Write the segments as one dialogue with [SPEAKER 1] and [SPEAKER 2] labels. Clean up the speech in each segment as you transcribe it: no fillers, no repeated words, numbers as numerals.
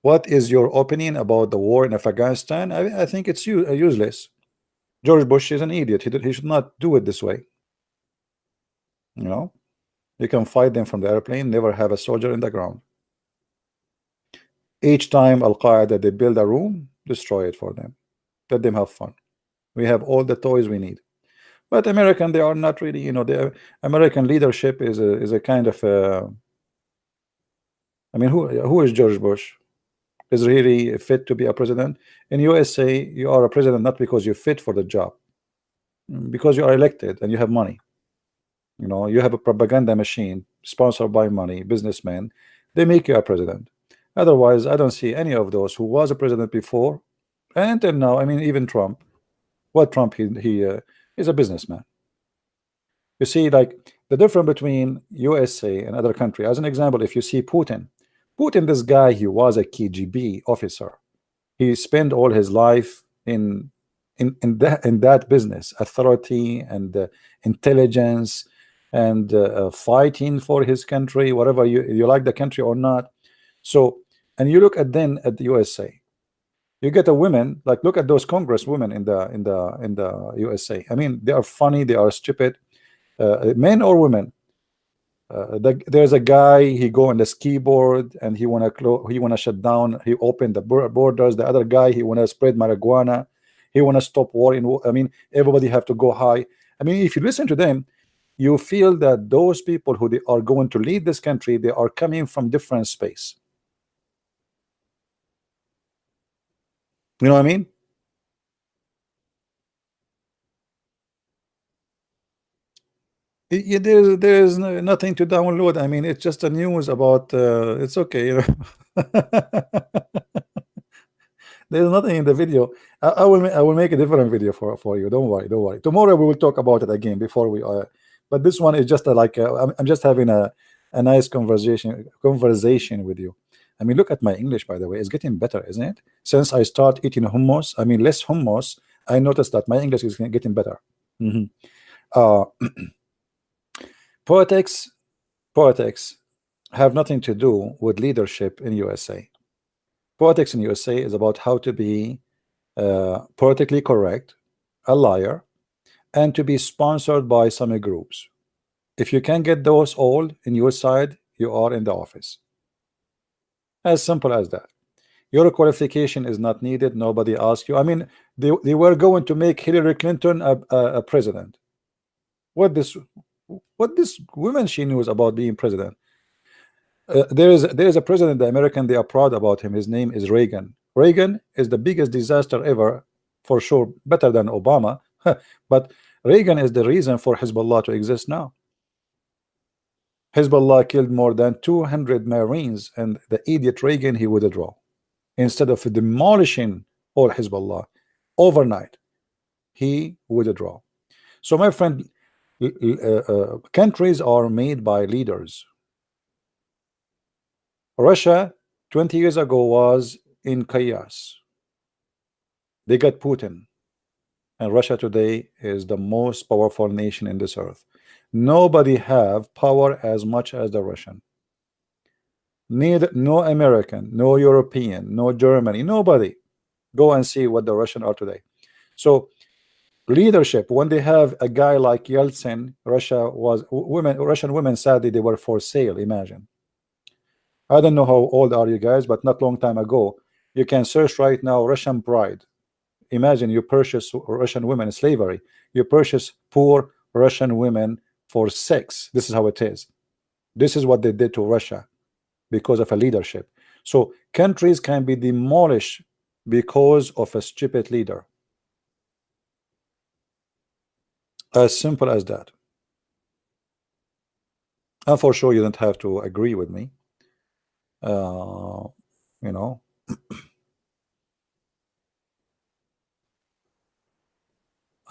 [SPEAKER 1] What is your opinion about the war in Afghanistan? I think it's useless. George Bush is an idiot. He should not do it this way. You know, you can fight them from the airplane, never have a soldier in the ground. Each time Al Qaeda they build a room, destroy it for them. Let them have fun. We have all the toys we need. But American, they are not really. The American leadership is a kind of. I mean, who is George Bush? Is really fit to be a president? In USA, you are a president not because you're fit for the job, because you are elected and you have money. You have a propaganda machine sponsored by money, businessmen. They make you a president. Otherwise, I don't see any of those who was a president before and until now. I mean, even Trump. What Trump? He is a businessman. You see, like the difference between USA and other country. As an example, if you see Putin, this guy, he was a KGB officer. He spent all his life in that business, authority and intelligence and fighting for his country, whatever you like the country or not. So, and you look at the USA, you get a women, like look at those congresswomen in the USA. I mean, they are funny, they are stupid, men or women. There's a guy, he go on the ski board and he wanna shut down, he opened the borders. The other guy, he wanna spread marijuana, he wanna stop war I mean, everybody have to go high. I mean, if you listen to them, you feel that those people who they are going to lead this country, they are coming from different space. You know what I mean? Yeah, there's nothing to download. I mean, it's just a news about. It's okay. There's nothing in the video. I will make a different video for you. Don't worry. Don't worry. Tomorrow we will talk about it again before we. But this one is just I'm just having a nice conversation with you. I mean, look at my English, by the way. It's getting better, isn't it? Since I start eating hummus, I mean less hummus, I noticed that my English is getting better. Mhm. Uh, politics, politics have nothing to do with leadership in USA. Politics in USA is about how to be politically correct, a liar, and to be sponsored by some groups. If you can get those all in your side, you are in the office. As simple as that. Your qualification is not needed. Nobody asked you. I mean, they were going to make Hillary Clinton a president. What this woman she knows about being president? There is a president, the American, they are proud about him. His name is Reagan. Reagan is the biggest disaster ever, for sure, better than Obama. But Reagan is the reason for Hezbollah to exist now. Hezbollah killed more than 200 Marines, and the idiot Reagan, he withdraw. Instead of demolishing all Hezbollah overnight, he withdraw. So my friend, countries are made by leaders. Russia 20 years ago was in chaos. They got Putin, and Russia today is the most powerful nation in this earth. Nobody have power as much as the Russian. No American, no European, no Germany, nobody. Go and see what the Russian are today. So leadership, when they have a guy like Yeltsin, Russian women, sadly, they were for sale. Imagine. I don't know how old are you guys, but not long time ago, you can search right now Russian bride. Imagine you purchase Russian women in slavery. You purchase poor Russian women for sex. This is how it is. This is what they did to Russia because of a leadership. So countries can be demolished because of a stupid leader. As simple as that. And for sure, you don't have to agree with me. You know.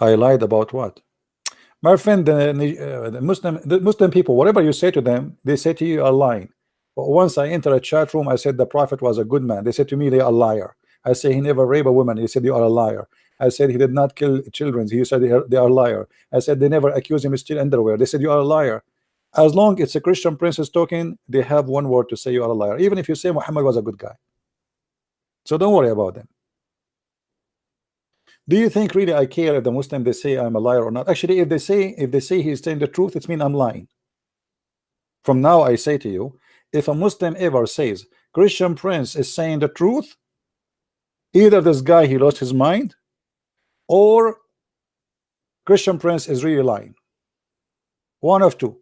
[SPEAKER 1] I lied about what? My friend, the Muslim people, whatever you say to them, they say to you, you are lying. But once I enter a chat room, I said the Prophet was a good man. They said to me, they are a liar. I say he never raped a woman. He said you are a liar. I said he did not kill children. He said they are a liar. I said they never accused him of stealing underwear. They said you are a liar. As long it's a Christian princess talking, they have one word to say you are a liar. Even if you say Muhammad was a good guy. So don't worry about them. Do you think really I care if the Muslim they say I'm a liar or not? Actually, if they say he's telling the truth, it means I'm lying. From now I say to you, if a Muslim ever says Christian Prince is saying the truth, either this guy he lost his mind, or Christian Prince is really lying. One of two.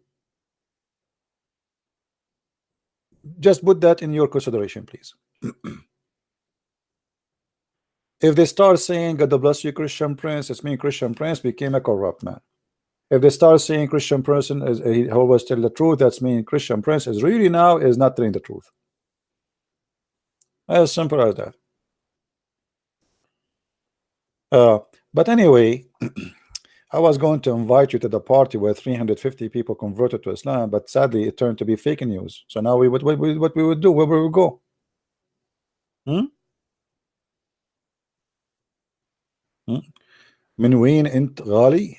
[SPEAKER 1] Just put that in your consideration, please. If they start saying God bless you Christian Prince, it's mean Christian Prince became a corrupt man. If they start saying Christian person is he always tell the truth, that's mean Christian Prince is really now is not telling the truth. As simple as that. But anyway, I was going to invite you to the party where 350 people converted to Islam, but sadly it turned to be fake news. So now what we would do, where we would go? من وين انت غالي؟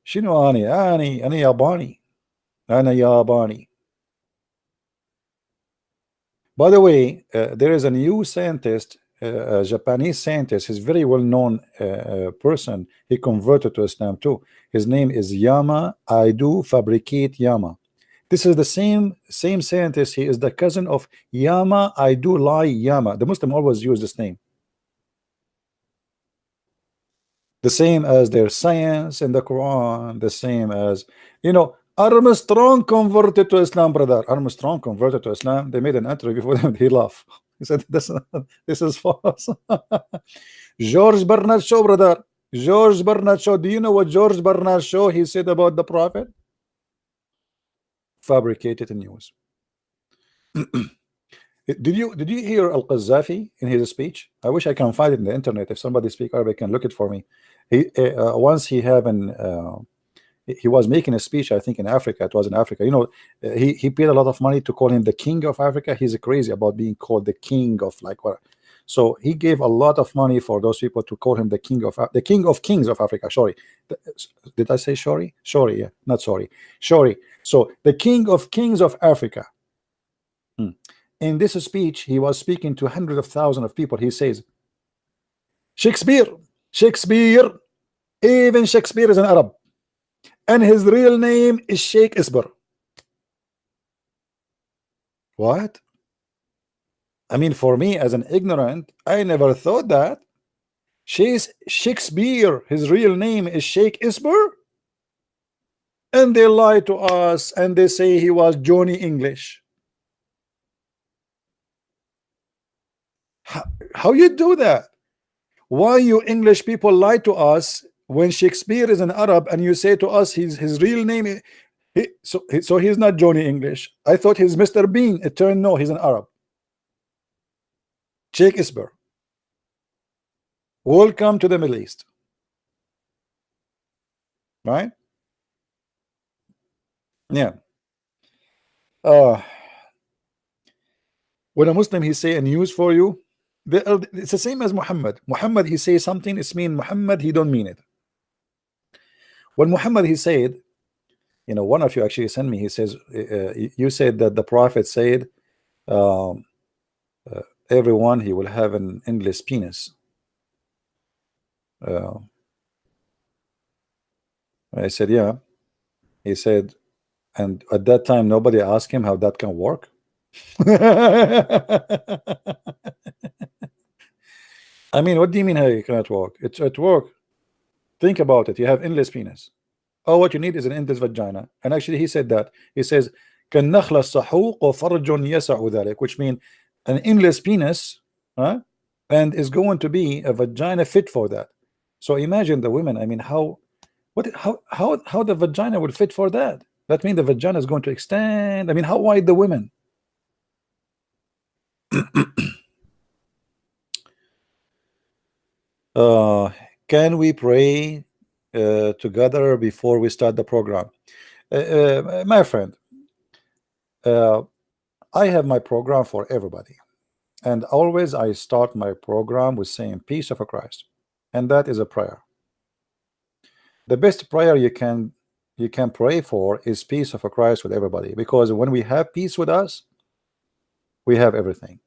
[SPEAKER 1] شنو أنا ياباني. أنا ياباني. By the way, there is a new scientist, a Japanese scientist. He's very well-known person. He converted to Islam too. His name is Yama. I do fabricate Yama. This is the same scientist. He is the cousin of Yama. I do lie Yama. The Muslim always use this name. The same as their science in the Quran. The same as, you know, Armstrong converted to Islam, brother. Armstrong converted to Islam. They made an interview for him. He laughed. He said, "This is false." George Bernard Shaw, brother. George Bernard Shaw. Do you know what George Bernard Shaw he said about the Prophet? Fabricated news. Did you hear Al-Qaddafi in his speech? I wish I can find it in the internet. If somebody speak Arabic can look it for me. He once he have an he was making a speech, I think in Africa. It was in Africa. You know, he paid a lot of money to call him the king of Africa. He's crazy about being called the king of like what. So he gave a lot of money for those people to call him the king of kings of Africa. Sorry, did I say sorry? Sorry, yeah, not sorry. Sorry. So the king of kings of Africa. In this speech, he was speaking to hundreds of thousands of people. He says, Shakespeare, even Shakespeare is an Arab. And his real name is Sheikh Isber. What? I mean, for me as an ignorant, I never thought that. Shakespeare, his real name is Sheikh Isber. And they lie to us and they say he was Johnny English. How you do that? Why you English people lie to us when Shakespeare is an Arab and you say to us his real name so he's not Johnny English. I thought he's Mr. Bean. It turned no, he's an Arab. Sheikh Isber. Welcome to the Middle East. Right? Yeah. When a Muslim he say a news for you, it's the same as Muhammad. Muhammad he say something, it's mean Muhammad he don't mean it. When Muhammad he said, you know, one of you actually sent me, he says you said that the Prophet said everyone he will have an endless penis. I said yeah. He said, and at that time nobody asked him how that can work. I mean, what do you mean how you cannot walk? It's at work. Think about it. You have endless penis. Oh, what you need is an endless vagina. And actually he said that. He says كالنخلة الصحوق وفرج يسع ذلك, which means an endless penis, and is going to be a vagina fit for that. So imagine the women. I mean, how the vagina would fit for that? That means the vagina is going to extend. I mean, how wide the women? Can we pray together before we start the program? My friend, I have my program for everybody, and always I start my program with saying peace of Christ, and that is a prayer. The best prayer you can pray for is peace of Christ with everybody, because when we have peace with us, we have everything.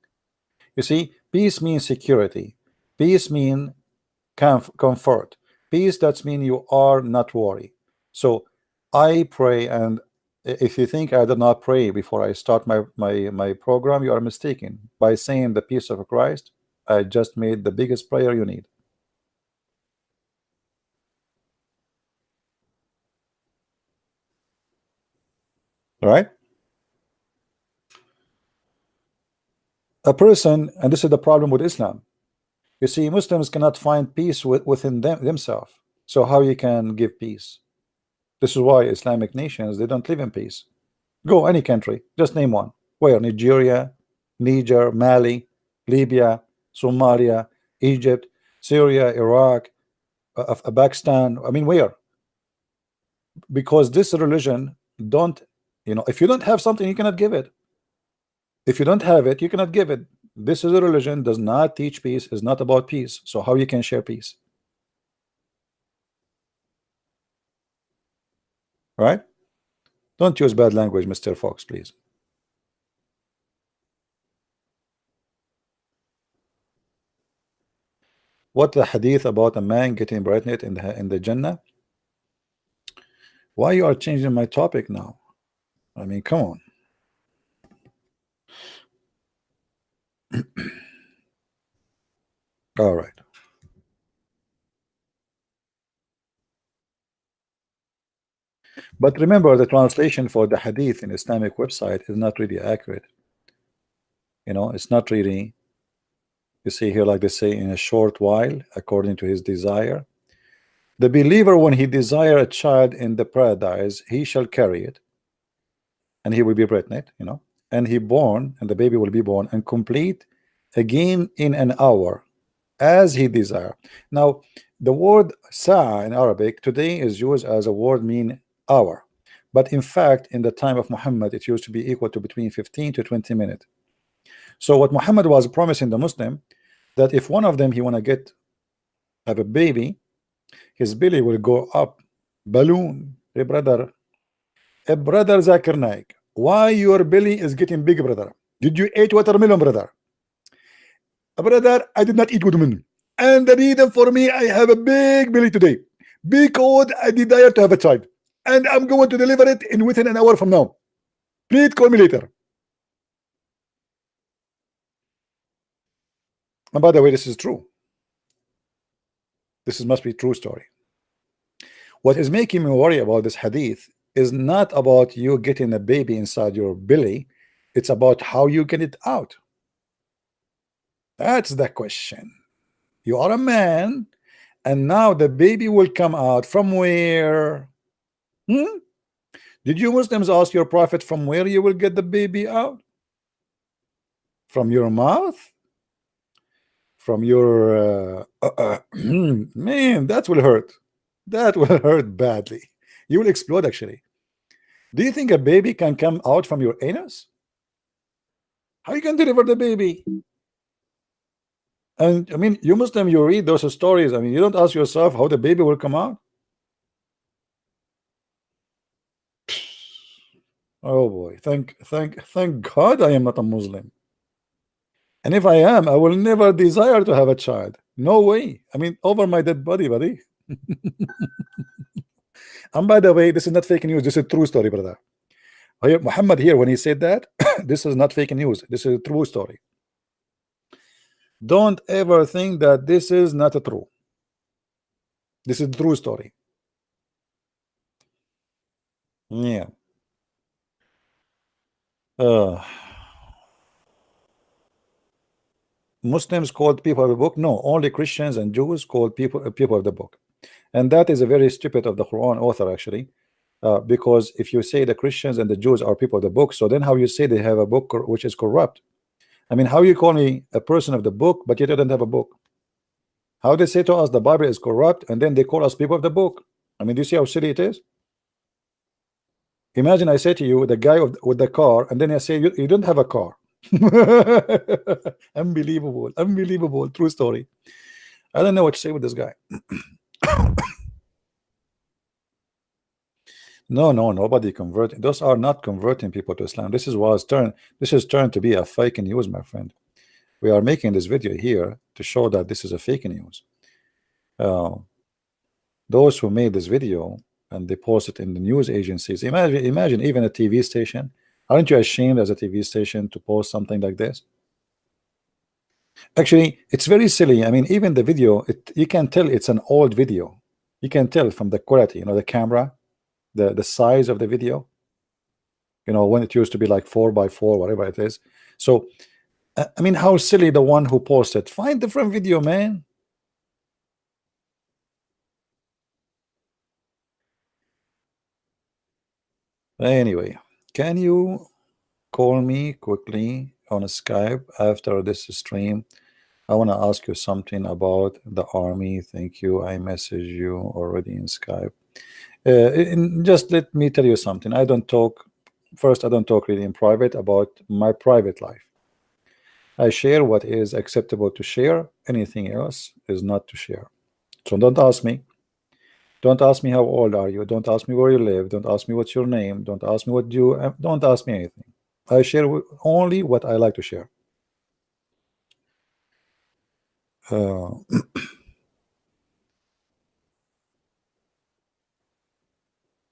[SPEAKER 1] You see, Peace means security. Peace means comfort. Peace, that means you are not worried. So I pray, and if you think I did not pray before I start my program, you are mistaken. By saying the peace of Christ, I just made the biggest prayer you need. All right? A person, and this is the problem with Islam. You see, Muslims cannot find peace within themselves. So how you can give peace? This is why Islamic nations, they don't live in peace. Go any country, just name one. Where? Nigeria, Niger, Mali, Libya, Somalia, Egypt, Syria, Iraq, Pakistan. I mean, where? Because this religion don't, if you don't have something, you cannot give it. If you don't have it, you cannot give it. This is a religion, does not teach peace, is not about peace. So how you can share peace? Right? Don't use bad language, Mr. Fox, please. What the hadith about a man getting pregnant in the Jannah? Why you are changing my topic now? I mean, come on. All right. But remember, the translation for the hadith in Islamic website is not really accurate. It's not really. You see here, like they say, in a short while, according to his desire. The believer, when he desire a child in the paradise, he shall carry it, and he will be pregnant, and he born, and the baby will be born and complete again in an hour, as he desire. Now, the word sa'a in Arabic today is used as a word mean hour, but in fact, in the time of Muhammad, it used to be equal to between 15 to 20 minutes. So what Muhammad was promising the Muslim, that if one of them he want to have a baby, his belly will go up, balloon. Hey brother Zakir Naik, why your belly is getting big, brother? Did you eat watermelon, brother? Brother, I did not eat watermelon, and the reason for me, I have a big belly today because I desire to have a child, and I'm going to deliver it in within an hour from now. Please call me later. And by the way, this is true. This must be a true story. What is making me worry about this hadith is not about you getting a baby inside your belly. It's about how you get it out. That's the question. You are a man, and now the baby will come out from where? Did you Muslims ask your prophet from where you will get the baby out? From your mouth? From your man, that will hurt. That will hurt badly. You will explode, actually. Do you think a baby can come out from your anus? How you can deliver the baby? And I mean, you Muslim, you read those stories. I mean, you don't ask yourself how the baby will come out. Oh boy, thank God I am not a Muslim. And if I am, I will never desire to have a child. No way. I mean, over my dead body, buddy. And by the way, this is not fake news. This is a true story, brother. Muhammad here, when he said that, this is not fake news. This is a true story. Don't ever think that this is not a true. This is a true story. Yeah. Muslims called people of the book? No, only Christians and Jews called people of the book. And that is a very stupid of the Quran author, actually. Because if you say the Christians and the Jews are people of the book, so then how you say they have a book which is corrupt? I mean, how you call me a person of the book, but you don't have a book? How they say to us the Bible is corrupt, and then they call us people of the book? I mean, do you see how silly it is? Imagine I say to you, the guy with the car, and then I say you don't have a car. Unbelievable, unbelievable, true story. I don't know what to say with this guy. No, nobody converting. Those are not converting people to Islam. This is turned to be a fake news, my friend. We are making this video here to show that this is a fake news. Those who made this video and they post it in the news agencies, imagine even a TV station. Aren't you ashamed as a TV station to post something like this? Actually, it's very silly. I mean, even the video, you can tell it's an old video. You can tell from the quality, the camera, the size of the video, when it used to be like 4x4, whatever it is. So I mean, how silly the one who posted. Find different video, man. Anyway, can you call me quickly on Skype after this stream? I want to ask you something about the army. Thank you. I message you already in Skype. Just let me tell you something. I don't talk really in private about my private life. I share what is acceptable to share. Anything else is not to share. So don't ask me. Don't ask me how old are you. Don't ask me where you live. Don't ask me what's your name. Don't ask me what you. Don't ask me anything. I share only what I like to share.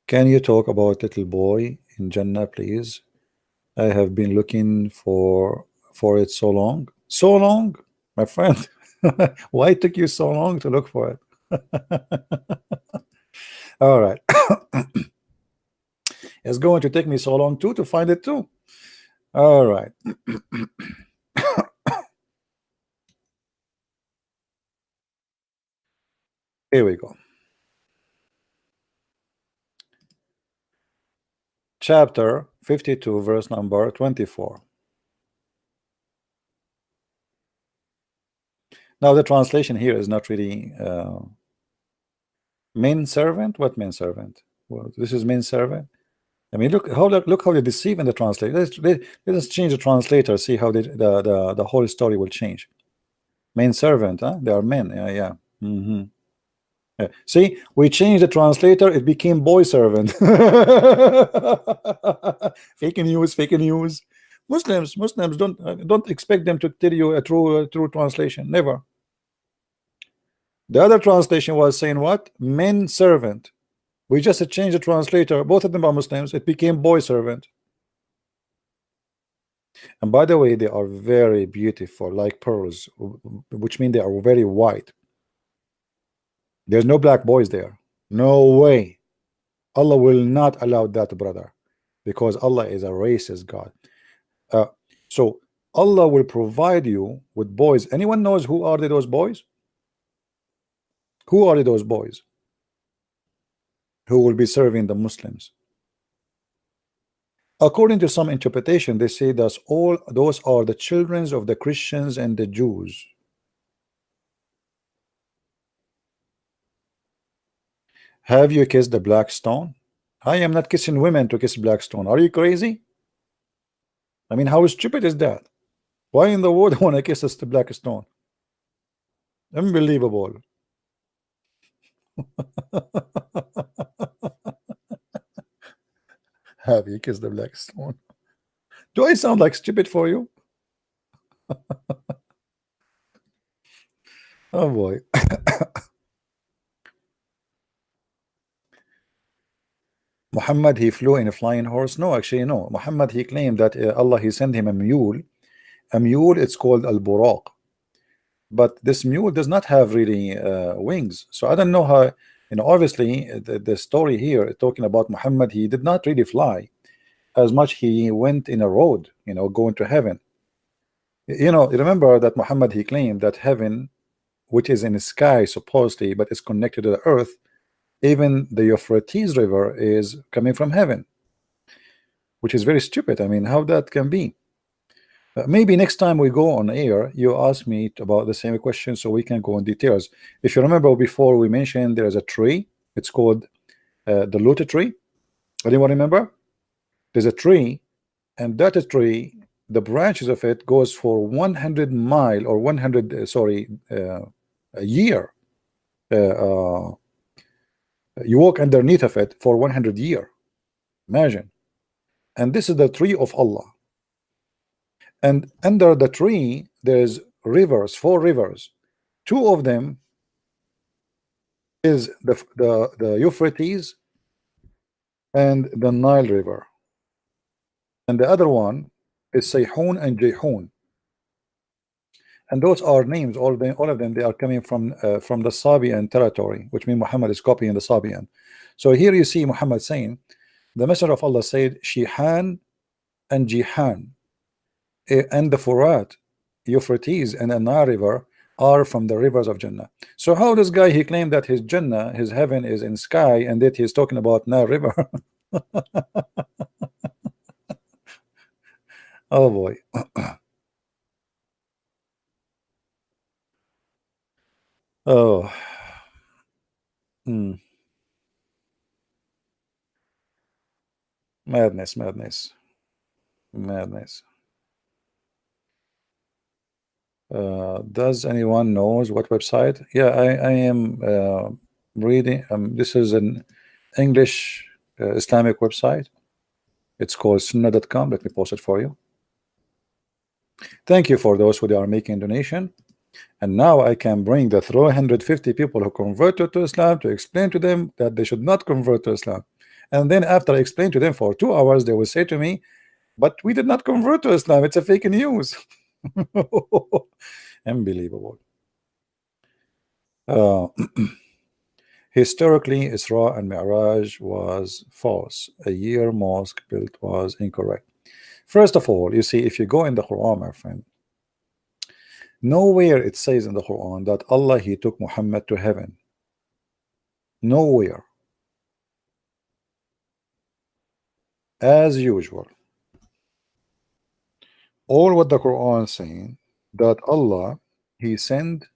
[SPEAKER 1] Can you talk about little boy in Jannah, please? I have been looking for it so long. So long, my friend. Why it took you so long to look for it? All right. It's going to take me so long too to find it too. All right. Here we go. Chapter 52, verse number 24. Now the translation here is not really main servant. What main servant? Well, this is main servant. I mean, look how they deceive in the translator. Let's change the translator. See how the whole story will change. Main servant, huh? They are men. Yeah. Yeah. See, we changed the translator. It became boy servant. Fake news. Muslims don't expect them to tell you a true translation. Never. The other translation was saying what? Men servant. We just changed the translator. Both of them are Muslims. It became boy servant. And by the way, they are very beautiful, like pearls, which means they are very white. There's no black boys there. No way. Allah will not allow that, brother, because Allah is a racist God. So Allah will provide you with boys. Anyone knows who are those boys? Who are those boys who will be serving the Muslims? According to some interpretation, they say that all those are the children of the Christians and the Jews. Have you kissed the black stone? I am not kissing women to kiss black stone. Are you crazy? I mean, how stupid is that? Why in the world want to kiss us the black stone? Unbelievable. Have you kissed the black stone? Do I sound like stupid for you? Oh boy. Muhammad, he flew in a flying horse? No, actually no. Muhammad, he claimed that Allah, he sent him a mule. A mule, it's called al-buraq. But this mule does not have really wings. So I don't know how, obviously the story here talking about Muhammad, he did not really fly as much. He went in a road, going to heaven. Remember that Muhammad, he claimed that heaven, which is in the sky supposedly, but it's connected to the earth, even the Euphrates River is coming from heaven, which is very stupid. I mean, how that can be? Maybe next time we go on air, you ask me about the same question so we can go in details. If you remember before, we mentioned there is a tree. It's called the lotus tree. Anyone remember? There's a tree, and that tree, the branches of it goes for 100 mile or 100 a year. You walk underneath of it for 100 years. Imagine. And this is the tree of Allah. And under the tree, there's rivers, 4 rivers. 2 of them is the Euphrates and the Nile River, and the other one is Sayhun and Jehun. And those are names, all of them, they are coming from the Sabian territory, which means Muhammad is copying the Sabian. So here you see Muhammad saying, the Messenger of Allah said, Shihan and Jihan, and the Furat, Euphrates, and the Nile River are from the rivers of Jannah. So how this guy, he claimed that his Jannah, his heaven, is in sky, and that he's talking about Nile River? Oh boy. Oh. Madness, madness, madness. Does anyone knows what website? Yeah, I am reading. This is an English Islamic website. It's called sunnah.com. Let me post it for you. Thank you for those who are making donation. And now I can bring the 350 people who converted to Islam to explain to them that they should not convert to Islam. And then after I explain to them for 2 hours, they will say to me, but we did not convert to Islam. It's a fake news. Unbelievable. Historically, Isra and Mi'raj was false. A year mosque built was incorrect. First of all, you see, if you go in the Quran, my friend, nowhere it says in the Quran that Allah, he took Muhammad to heaven. Nowhere. As usual, all what the Quran is saying, that Allah, he sent,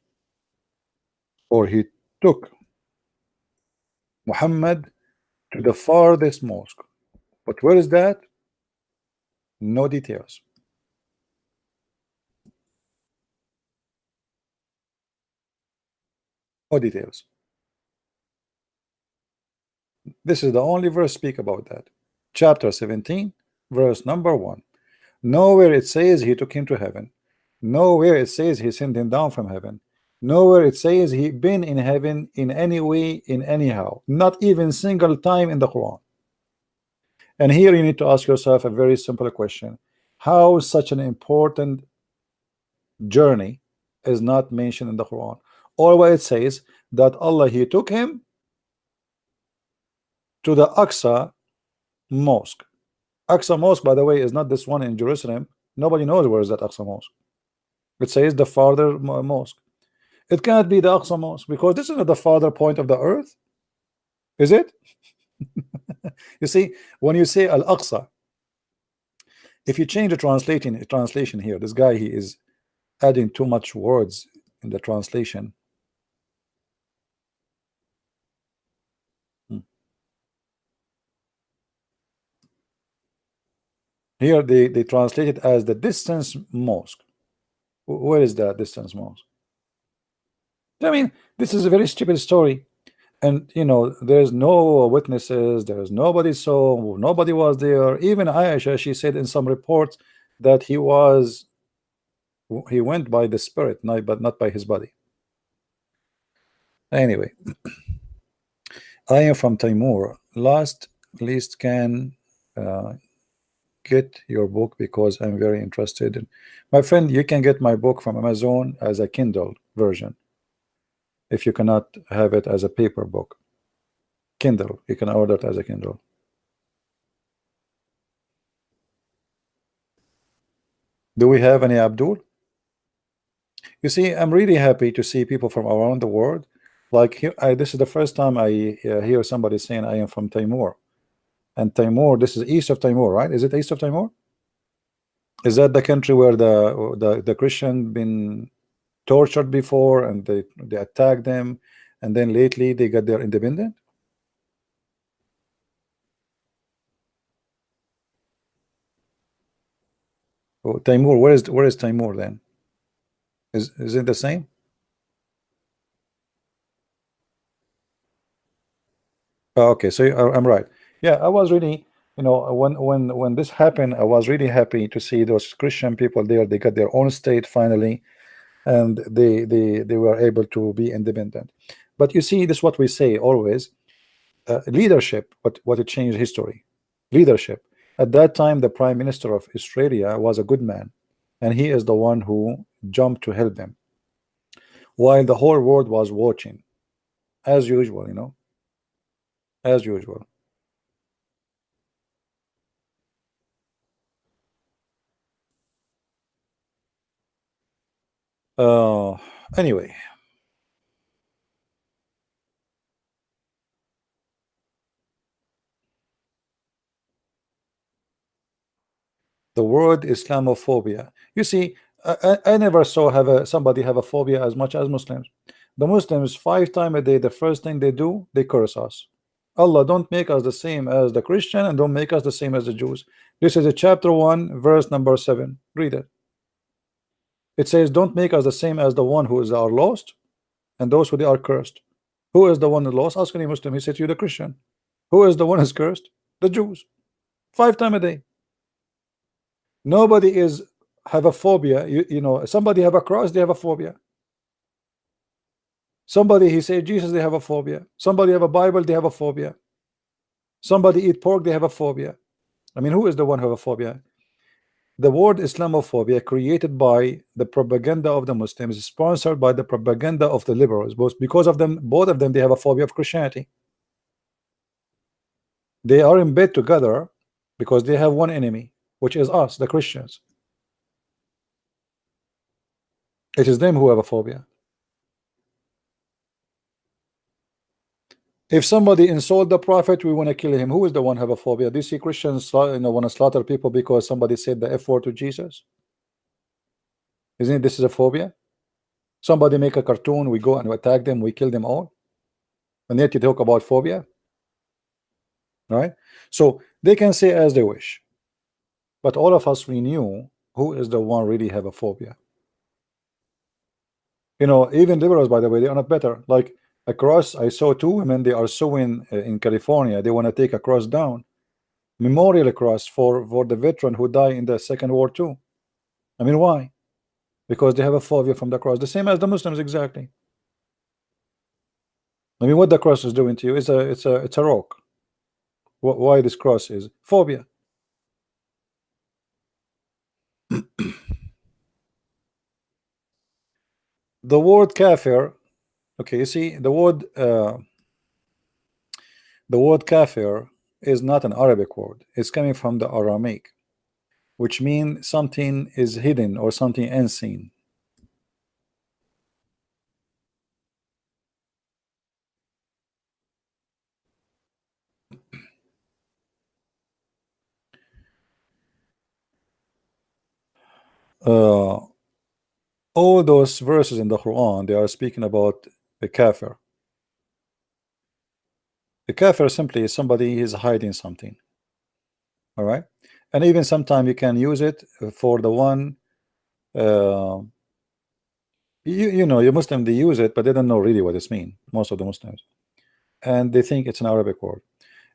[SPEAKER 1] or he took Muhammad to the farthest mosque. But where is that? No details. No details. This is the only verse speak about that. Chapter 17, verse number 1. Nowhere it says he took him to heaven. Nowhere it says he sent him down from heaven. Nowhere it says he been in heaven in any way, in anyhow. Not even single time in the Quran. And here you need to ask yourself a very simple question. How such an important journey is not mentioned in the Quran? Or where it says that Allah, he took him to the Aqsa Mosque. Aqsa Mosque, by the way, is not this one in Jerusalem. Nobody knows where is that Aqsa Mosque. It says the farther mosque. It cannot be the Aqsa Mosque because this is not the farther point of the earth. Is it? You see, when you say Al-Aqsa, if you change the translation here, this guy, he is adding too much words in the translation. Here they translate it as the distance mosque. Where is that distance mosque? I mean, this is a very stupid story. And you know, there's no witnesses, there's nobody saw, nobody was there. Even Aisha, she said in some reports that he went by the spirit, but not by his body. Anyway, I am from Timor. Least can get your book because I'm very interested in. My friend, you can get my book from Amazon as a Kindle version. If you cannot have it as a paper book, Kindle, you can order it as a Kindle. Do we have any Abdul? You see, I'm really happy to see people from around the world. Like here, this is the first time I hear somebody saying I am from Timor. And Timor, this is east of Timor, right? Is it east of Timor? Is that the country where the Christian been tortured before and they attacked them, and then lately they got their independent? Oh, Timor, where is Timor then? Is it the same? Oh, okay, so I'm right. Yeah, I was really You know, when this happened, I was really happy to see those Christian people there. They got their own state finally, and they were able to be independent. But you see, this is what we say always: leadership. What it changed history. Leadership. At that time, the Prime Minister of Australia was a good man, and he is the one who jumped to help them, while the whole world was watching, as usual. You know, as usual. Uh, anyway, the word Islamophobia. You see, I never saw somebody have a phobia as much as Muslims. The Muslims 5 times a day, the first thing they do, they curse us. Allah, don't make us the same as the Christian, and don't make us the same as the Jews. This is a chapter 1, verse number 7. Read it. It says, don't make us the same as the one who is are lost and those who they are cursed. Who is the one who lost? Ask any Muslim. He said to you, the Christian. Who is the one who's cursed? The Jews. 5 times a day. Nobody is have a phobia. You know, somebody have a cross, they have a phobia. Somebody, he said Jesus, they have a phobia. Somebody have a Bible, they have a phobia. Somebody eat pork, they have a phobia. I mean, who is the one who have a phobia? The word Islamophobia, created by the propaganda of the Muslims, is sponsored by the propaganda of the liberals. Because of them, both of them, they have a phobia of Christianity. They are in bed together because they have one enemy, which is us, the Christians. It is them who have a phobia. If somebody insult the prophet, we want to kill him. Who is the one have a phobia? Do you see Christians want to slaughter people because somebody said the F word to Jesus? Isn't it, this is a phobia? Somebody make a cartoon, we go and we attack them, we kill them all, and yet you talk about phobia, right? So they can say as they wish, but all of us, we knew who is the one really have a phobia. You know, even liberals, by the way, they are not better. Like a cross, I saw 2 women, they are suing in California. They want to take a cross down, memorial cross for the veteran who died in the Second World War II. I mean, why? Because they have a phobia from the cross, the same as the Muslims, exactly. I mean, what the cross is doing to you is it's a rock. Why this cross is phobia. The word kafir, okay, you see the word kafir is not an Arabic word. It's coming from the Aramaic, which means something is hidden or something unseen. Uh, all those verses in the Quran, they are speaking about the kafir. The kafir simply is somebody is hiding something. All right, and even sometimes you can use it for the one. Uh, you know, your Muslim, they use it, but they don't know really what it's mean. Most of the Muslims, and they think it's an Arabic word.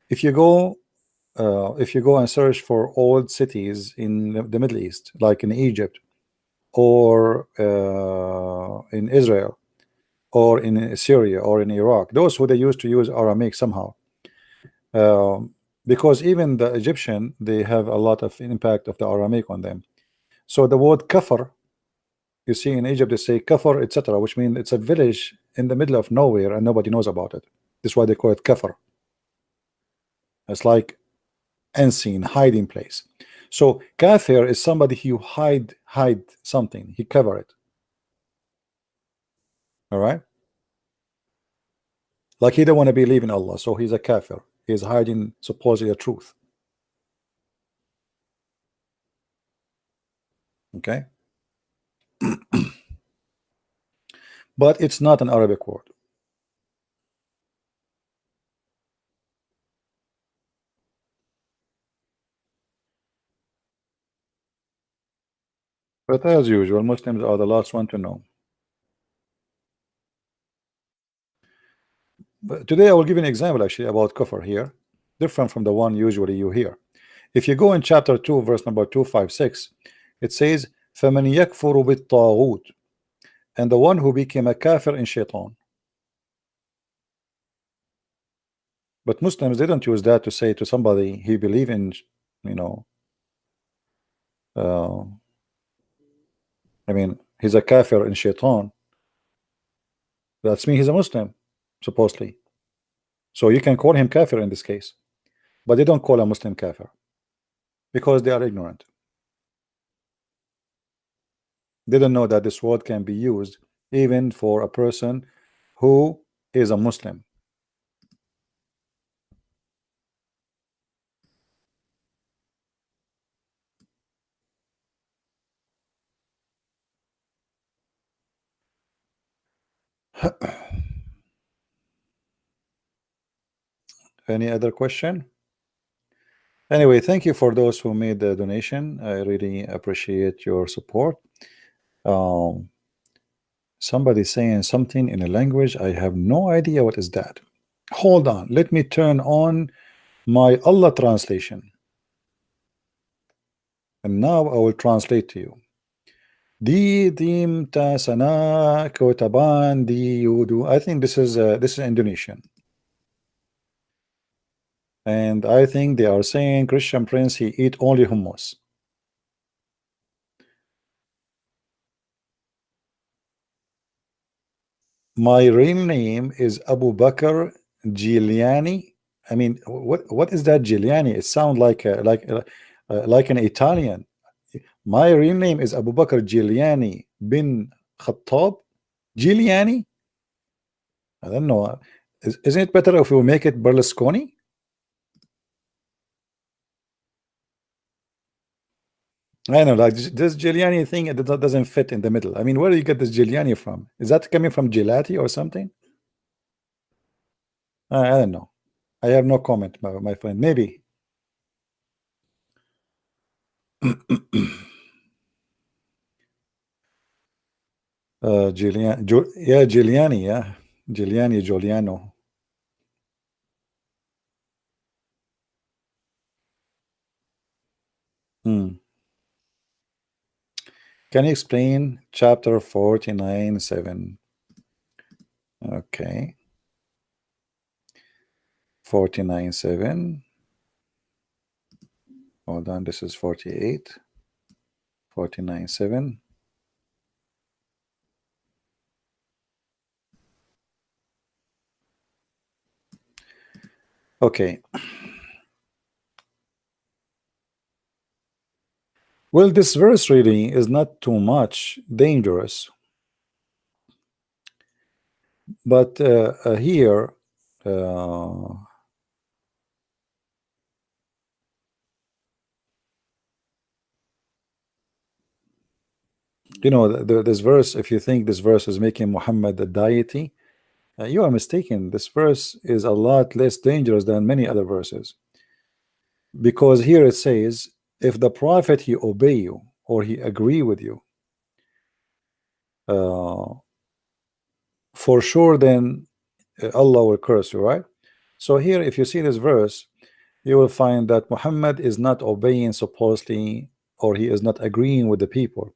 [SPEAKER 1] If you go if you go and search for old cities in the Middle East, like in Egypt or in Israel or in Syria or in Iraq, those who they used to use Aramaic somehow, because even the Egyptian, they have a lot of impact of the Aramaic on them. So the word kafir, you see in Egypt they say kafir, etc., which means it's a village in the middle of nowhere and nobody knows about it. This is why they call it kafir. It's like unseen, hiding place. So kafir is somebody who hide something, he cover it. All right, like he don't want to believe in Allah, so he's a kafir. He's hiding supposedly a truth. Okay, but it's not an Arabic word. But as usual, Muslims are the last one to know. But today I will give you an example actually about kufr here, different from the one usually you hear. If you go in chapter 2 verse number 256, it says فَمَنْ يَكْفُرُ بِالطَّاغُوتِ, and the one who became a kafir in shaitan. But Muslims didn't use that to say to somebody he believe in, you know, I mean, he's a kafir in shaitan. That's mean he's a Muslim, supposedly. So you can call him kafir in this case, but they don't call a Muslim kafir because they are ignorant. They don't know that this word can be used even for a person who is a Muslim. Any other question? Anyway, thank you for those who made the donation. I really appreciate your support. Somebody saying something in a language I have no idea what is that. Hold on, let me turn on my Allah translation, and now I will translate to you. Di dim ta sana kotaban di yudu. I think this is Indonesian, and I think they are saying Christian Prince he eat only hummus. My real name is Abu Bakr Giuliani. I mean, what is that Giuliani? It sounds like an Italian. My real name is Abu Bakr Giuliani bin Khattab. Giuliani? I don't know. Isn't it better if we make it Berlusconi? I know, like this Giuliani thing, it doesn't fit in the middle. I mean, where do you get this Giuliani from? Is that coming from gelati or something? I don't know. I have no comment, my friend. Maybe. Giuliani, yeah, Giuliani, yeah, Giuliani, Giuliano. Can you explain chapter 49:7? Okay, 49:7. Hold on, this is 48. 49:7. Okay. Well, this verse really is not too much dangerous, but here you know, this verse, if you think this verse is making Muhammad a deity, you are mistaken. This verse is a lot less dangerous than many other verses, because here it says, if the prophet he obey you or he agree with you, for sure then Allah will curse you, right? So here, if you see this verse, you will find that Muhammad is not obeying supposedly, or he is not agreeing with the people.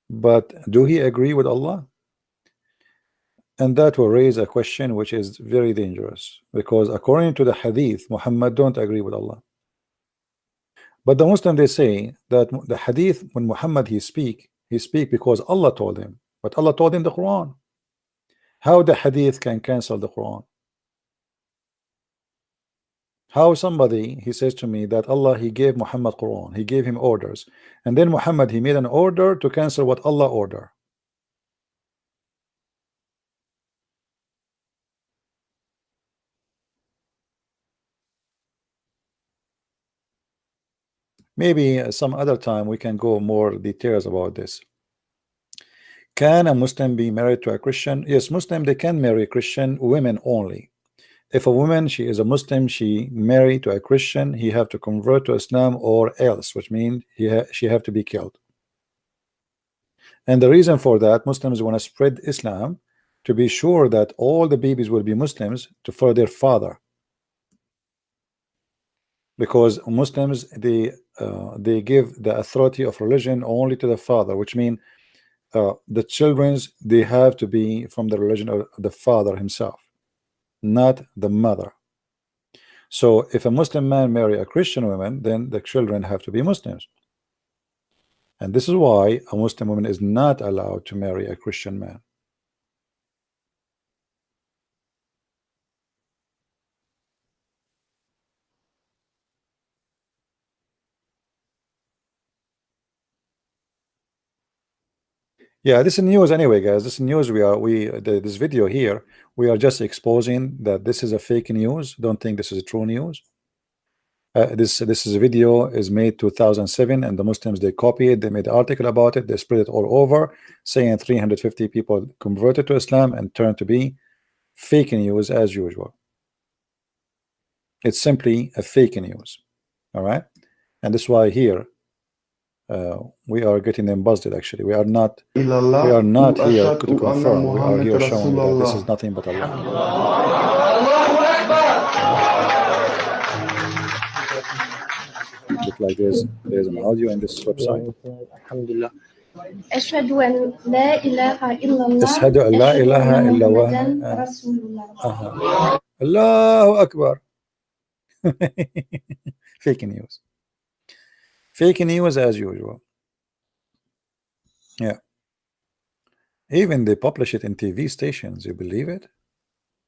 [SPEAKER 1] But do he agree with Allah? And that will raise a question which is very dangerous, because according to the hadith, Muhammad don't agree with Allah. But the Muslim, they say that the hadith, when Muhammad he speak because Allah told him, but Allah told him the Quran. How the hadith can cancel the Quran? How somebody, he says to me that Allah he gave Muhammad Quran, he gave him orders, and then Muhammad he made an order to cancel what Allah order. Maybe some other time we can go more details about this. Can a Muslim be married to a Christian? Yes, Muslim, they can marry Christian women only. If a woman, she is a Muslim, she married to a Christian, he have to convert to Islam or else, which means she have to be killed. And the reason for that, Muslims want to spread Islam to be sure that all the babies will be Muslims for their father. because Muslims they give the authority of religion only to the father, which means the children's they have to be from the religion of the father himself, not the mother. So if a Muslim man marry a Christian woman, then the children have to be Muslims. And this is why a Muslim woman is not allowed to marry a Christian man. Yeah, this is news anyway, guys. This is news. This video here, we are just exposing that this is a fake news. Don't think this is a true news. This is a video is made 2007, and the Muslims they copy it. They made an article about it. They spread it all over, saying 350 people converted to Islam and turned to be fake news as usual. It's simply a fake news. All right, and this is why here we are getting them busted. Actually, we are not here to confirm. We are here showing that this is nothing but Allah. Look like there's an audio in this website.
[SPEAKER 2] Alhamdulillah.
[SPEAKER 3] أشهد أن لا إله إلا الله
[SPEAKER 1] أشهد أن لا إله إلا الله
[SPEAKER 3] رسول الله.
[SPEAKER 1] الله أكبر. Fake news. Fake news as usual. Yeah. Even they publish it in TV stations. You believe it?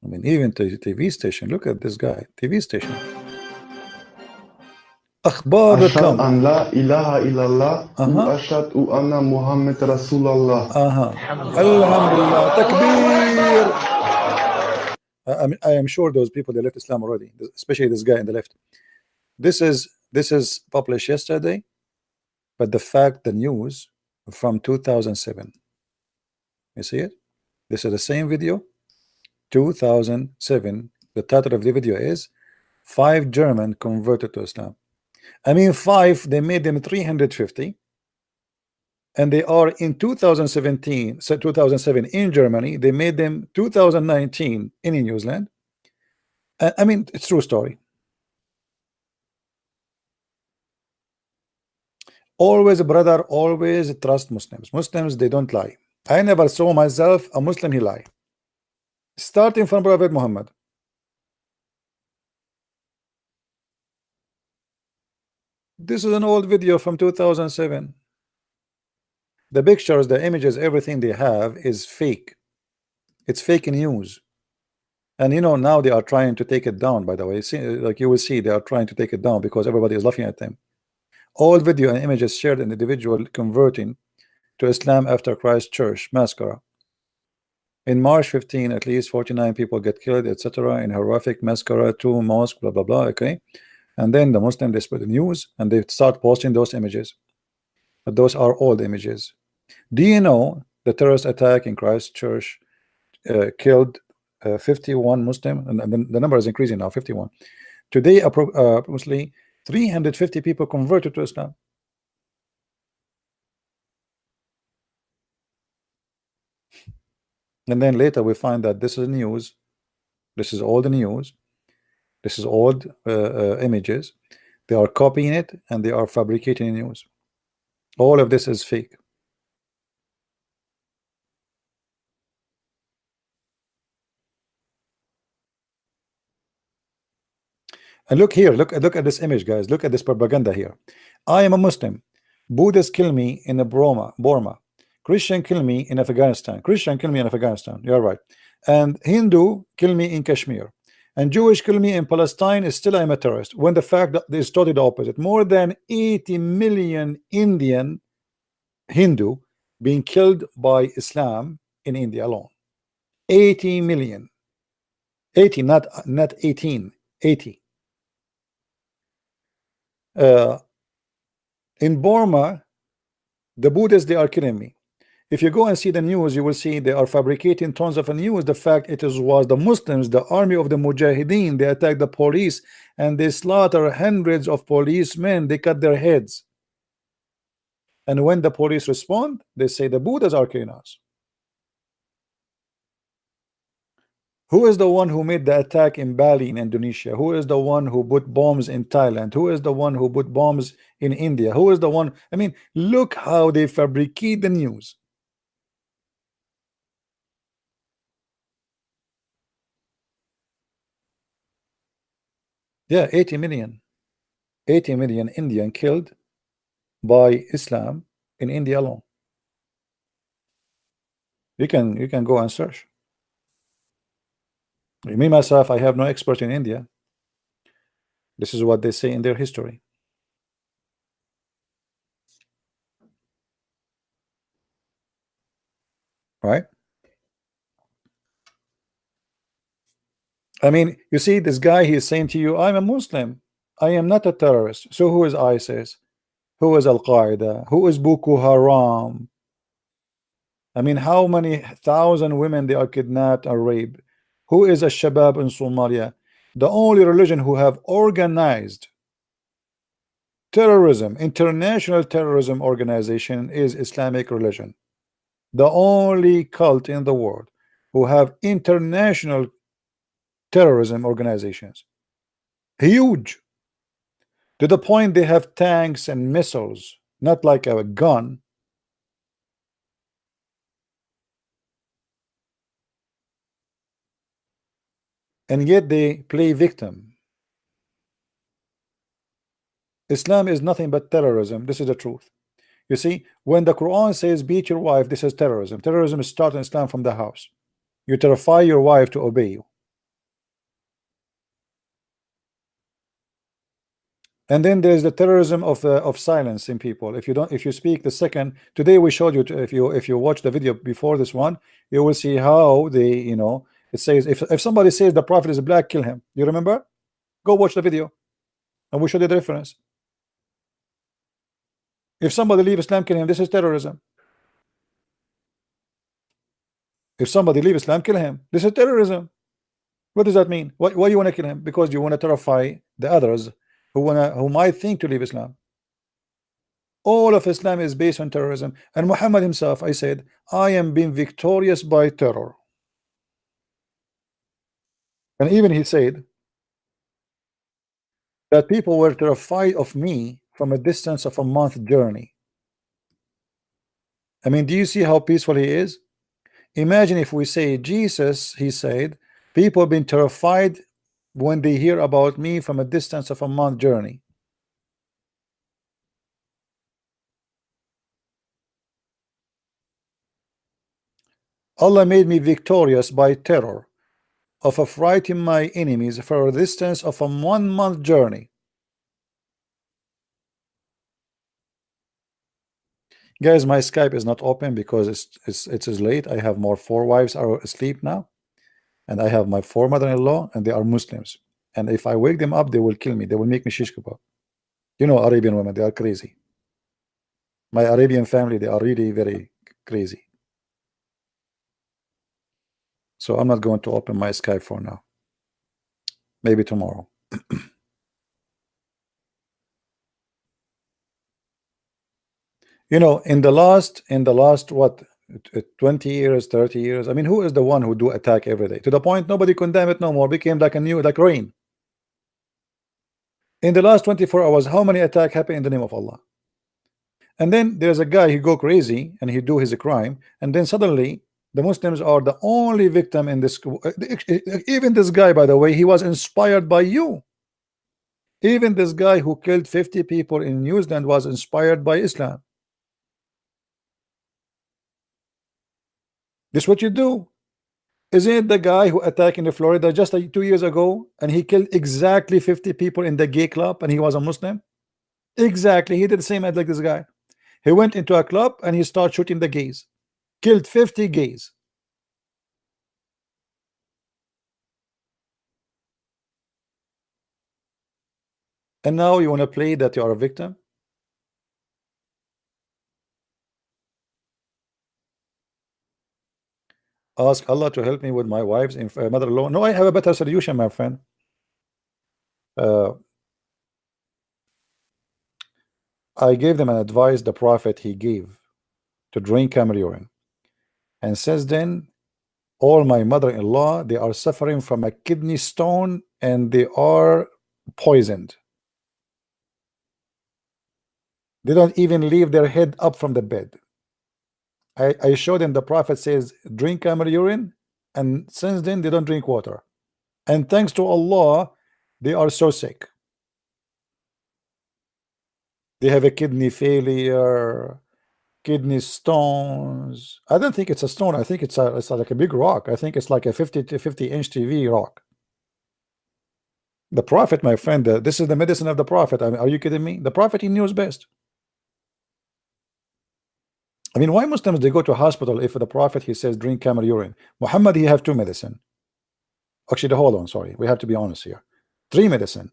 [SPEAKER 1] I mean, even the TV station. Look at this guy. TV station.
[SPEAKER 4] أشهد أن لا إله إلا الله وأشهد أن محمد رسول الله.
[SPEAKER 1] Alhamdulillah. Takbir. I am sure those people they left Islam already, especially this guy in the left. This is published yesterday, but the fact, the news from 2007. You see it? This is the same video, 2007. The title of the video is 5 German converted to Islam. I mean 5, they made them 350, and they are in 2017, so 2007 in Germany, they made them 2019 in New Zealand. I mean, it's true story. Always, brother, always trust Muslims. Muslims, they don't lie. I never saw myself a Muslim he lie. Starting from Prophet Muhammad. This is an old video from 2007. The pictures, the images, everything they have is fake. It's fake news. And you know, now they are trying to take it down, by the way. See, like you will see, they are trying to take it down because everybody is laughing at them. All video and images shared an individual converting to Islam after Christchurch massacre. In March 15, at least 49 people get killed, etc. in horrific massacre, 2 mosques, blah blah blah. Okay, and then the Muslim they spread the news and they start posting those images. But those are old images. Do you know the terrorist attack in Christchurch killed 51 Muslim, and the number is increasing now, 51. Today, approximately 350 people converted to Islam. And then later we find that this is news. This is all the news. This is old images. They are copying it and they are fabricating news. All of this is fake. And look here, look at this image, guys. Look at this propaganda here. I am a Muslim. Buddhists kill me in Burma. Christian kill me in Afghanistan. Christian kill me in Afghanistan. You're right. And Hindu kill me in Kashmir. And Jewish kill me in Palestine. Is still I'm a terrorist. When the fact that is totally the opposite. More than 80 million Indian Hindu being killed by Islam in India alone. 80 million. 80, not 18. 80. In Burma, the Buddhists they are killing me. If you go and see the news, you will see they are fabricating tons of news. The fact was the Muslims, the army of the Mujahideen, they attacked the police and they slaughter hundreds of policemen. They cut their heads. And when the police respond, they say the Buddhists are killing us. Who is the one who made the attack in Bali in Indonesia? Who is the one who put bombs in Thailand? Who is the one who put bombs in India? Who is the one? I mean, look how they fabricate the news. Yeah, 80 million. 80 million Indian killed by Islam in India alone. You can go and search. Me myself, I have no expert in India. This is what they say in their history. Right? I mean, you see, this guy, he is saying to you, I'm a Muslim. I am not a terrorist. So who is ISIS? Who is Al-Qaeda? Who is Boko Haram? I mean, how many thousand women they are kidnapped or raped? Who is a Shabab in Somalia? The only religion who have organized terrorism, international terrorism organization, is Islamic religion. The only cult in the world who have international terrorism organizations, huge, to the point they have tanks and missiles, not like a gun. And yet they play victim. Islam is nothing but terrorism. This is the truth. You see, when the Quran says beat your wife, this is terrorism. Terrorism starts in Islam from the house. You terrify your wife to obey you. And then there's the terrorism of silencing people. If you speak the second, today we showed you, if you watch the video before this one, you will see how they, it says if somebody says the prophet is black, kill him. You remember? Go watch the video, and we showed you the difference. If somebody leave Islam, kill him. This is terrorism. If somebody leave Islam, kill him. This is terrorism. What does that mean? Why you want to kill him? Because you want to terrify the others who might think to leave Islam. All of Islam is based on terrorism. And Muhammad himself, I said, I am being victorious by terror. And even he said that people were terrified of me from a distance of a month journey. I mean, do you see how peaceful he is? Imagine if we say Jesus, he said, people have been terrified when they hear about me from a distance of a month journey. Allah made me victorious by terror of affrighting my enemies for a distance of a 1 month journey. Guys, my Skype is not open because it is late. I have 4 wives are asleep now, and I have my 4 mother-in-law, and they are Muslims. And if I wake them up, they will kill me. They will make me shish kebab. You know, Arabian women, they are crazy. My Arabian family, they are really very crazy. So I'm not going to open my Skype for now. Maybe tomorrow. You know, in the last what, 20 years, 30 years, I mean, who is the one who do attack every day? To the point nobody condemn it no more, became like like rain. In the last 24 hours, how many attack happen in the name of Allah? And then there's a guy, he go crazy and he do his crime, and then suddenly the Muslims are the only victim in this. Even this guy, by the way, he was inspired by you. Even this guy who killed 50 people in New Zealand was inspired by Islam. This is what you do. Isn't it the guy who attacked in Florida just 2 years ago, and he killed exactly 50 people in the gay club, and he was a Muslim? Exactly, he did the same as like this guy. He went into a club and he started shooting the gays, killed 50 gays. And now you want to play that you are a victim? Ask Allah to help me with my wife's mother-in-law. No, I have a better solution, my friend. I gave them an advice the Prophet he gave to drink camel urine, and since then all my mother-in-law, they are suffering from a kidney stone and they are poisoned. They don't even leave their head up from the bed. I showed them the Prophet says drink camel urine, and since then they don't drink water, and thanks to Allah they are so sick. They have a kidney failure, kidney stones. I don't think it's a stone. I think it's like a big rock. I think it's like a 50 to 50-inch TV rock. The Prophet, my friend, this is the medicine of the Prophet. I mean, are you kidding me? The Prophet, he knows best. I mean, why Muslims they go to a hospital if the Prophet he says drink camel urine? Muhammad he have 2 medicine. Actually, hold on, sorry, we have to be honest here. 3 medicine.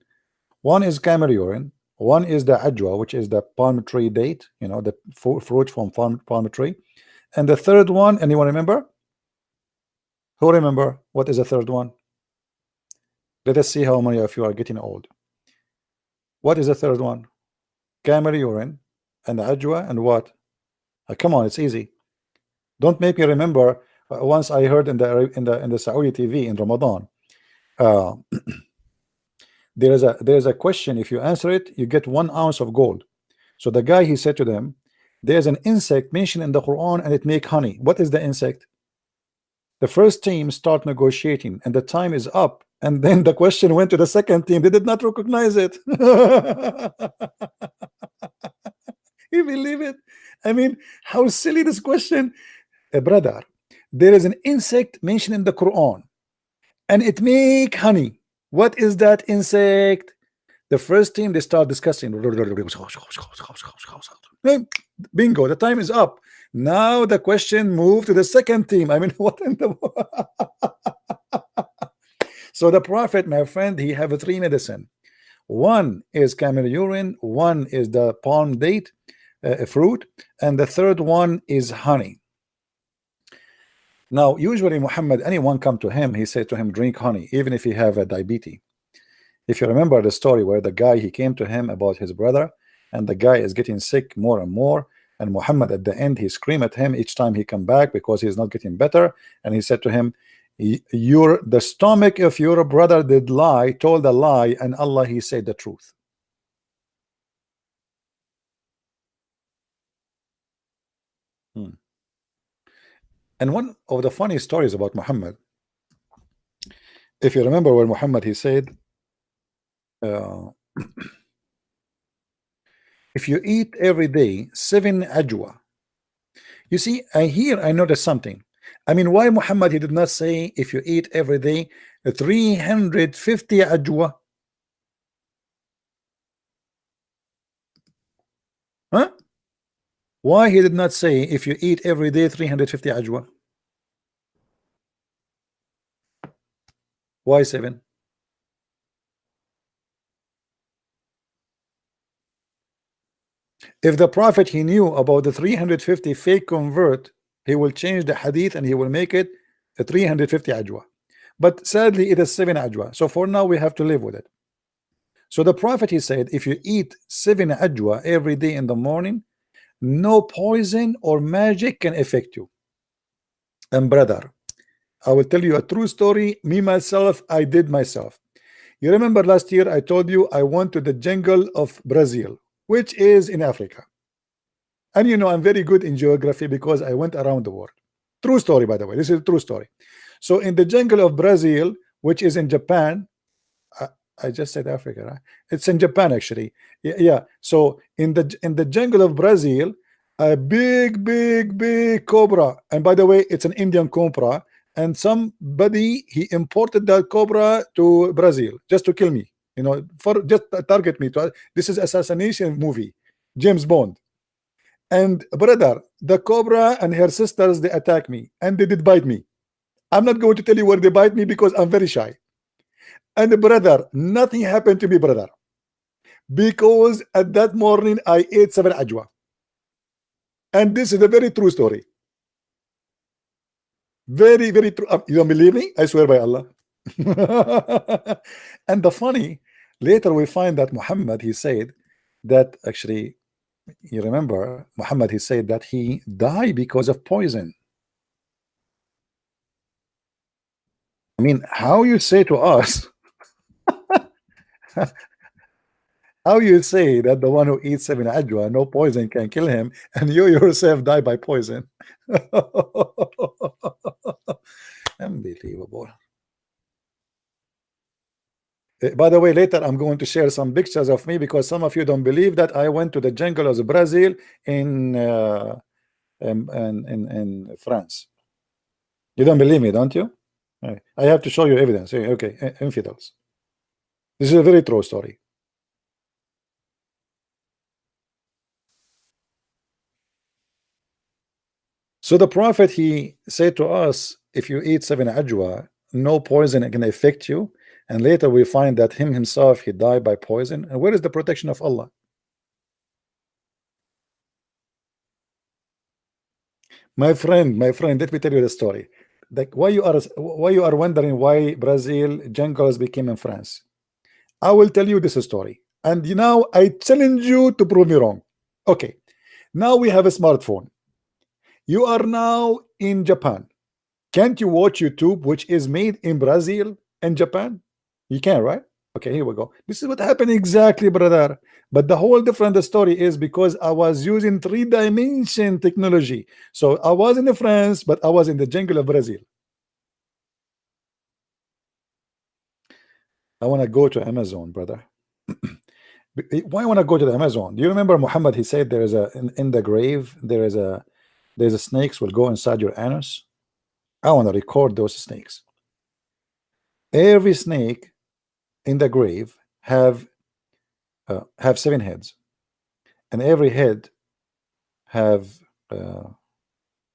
[SPEAKER 1] One is camel urine. One is the ajwa, which is the palm tree date, you know, the fruit from palm tree. And the third one, anyone remember? Who remember what is the third one? Let us see how many of you are getting old. What is the third one? Camel urine and the ajwa and what? Come on, it's easy. Don't make me remember. Once I heard in the Saudi TV in Ramadan, there's a question. If you answer it, you get 1 ounce of gold. So the guy he said to them, there's an insect mentioned in the Quran and it make honey. What is the insect? The first team start negotiating and the time is up, and then the question went to the second team. They did not recognize it. You believe it? I mean, how silly this question. Brother, there is an insect mentioned in the Quran and it make honey. What is that insect? The first team they start discussing. Bingo, the time is up. Now the question moved to the second team. I mean, what in the So the Prophet, my friend, he have 3 medicine. One is camel urine, one is the palm date fruit, and the third one is honey. Now usually Muhammad, anyone come to him, he said to him drink honey, even if he have a diabetes. If you remember the story where the guy he came to him about his brother, and the guy is getting sick more and more, and Muhammad at the end he screamed at him each time he come back because he's not getting better, and he said to him, the stomach of your brother did lie, told a lie, and Allah he said the truth. And one of the funny stories about Muhammad, if you remember when Muhammad he said, if you eat every day 7 ajwa. You see, I noticed something. I mean, why Muhammad he did not say if you eat every day 350 ajwa? Huh? Why he did not say if you eat every day 350 ajwa? Why 7? If the Prophet he knew about the 350 fake convert, he will change the hadith and he will make it a 350 ajwa. But sadly it is 7 ajwa. So for now we have to live with it. So the Prophet he said if you eat 7 ajwa every day in the morning, no poison or magic can affect you. And brother, I will tell you a true story. Me myself, I did myself. You remember last year I told you I went to the jungle of Brazil, which is in Africa. And you know I'm very good in geography because I went around the world. True story, by the way. This is a true story. So in the jungle of Brazil, which is in Japan, I just said Africa, right? It's in Japan actually. Yeah. So in the jungle of Brazil, a big cobra, and by the way, it's an Indian cobra, and somebody he imported that cobra to Brazil just to kill me, you know, for just target me. This is assassination movie, James Bond. And brother, the cobra and her sisters, they attack me and they did bite me. I'm not going to tell you where they bite me because I'm very shy. And brother, nothing happened to me, brother, because at that morning I ate 7 ajwa. And this is a very true story. Very true. You don't believe me? I swear by Allah. And the funny, later we find that Muhammad he said that actually, you remember Muhammad he said that he died because of poison. I mean, how you say to us, how you say that the one who eats 7 ajwa, no poison can kill him, and you yourself die by poison? Unbelievable. By the way, later I'm going to share some pictures of me, because some of you don't believe that I went to the jungle of Brazil in France. You don't believe me, don't you? I have to show you evidence. Okay, infidels. This is a very true story. So the Prophet, he said to us, if you eat 7 ajwa, no poison can affect you. And later we find that him himself, he died by poison. And where is the protection of Allah? My friend, let me tell you the story. Like, why you are wondering why Brazil jungles became in France? I will tell you this story. And now I challenge you to prove me wrong. Okay, now we have a smartphone. You are now in Japan. Can't you watch YouTube, which is made in Brazil and Japan? You can, right? Okay, here we go. This is what happened exactly, brother. But the whole different story is because I was using 3-dimension technology. So I was in France, but I was in the jungle of Brazil. I want to go to Amazon, brother. Why want to go to the Amazon? Do you remember Muhammad? He said there is a in the grave there's a snakes will go inside your anus. I want to record those snakes. Every snake in the grave have 7 heads, and every head have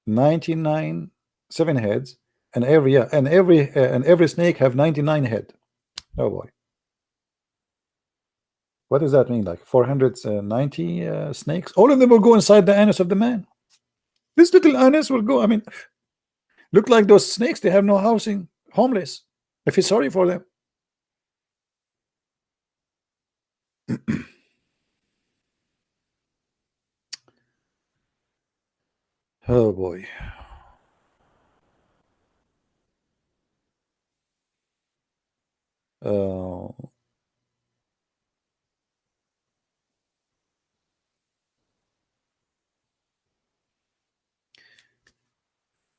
[SPEAKER 1] 99 7 heads, and every snake have 99 head. Oh boy, what does that mean? Like 490 snakes? All of them will go inside the anus of the man. This little anus will go. I mean, look like those snakes. They have no housing, homeless. I feel sorry for them. Oh boy.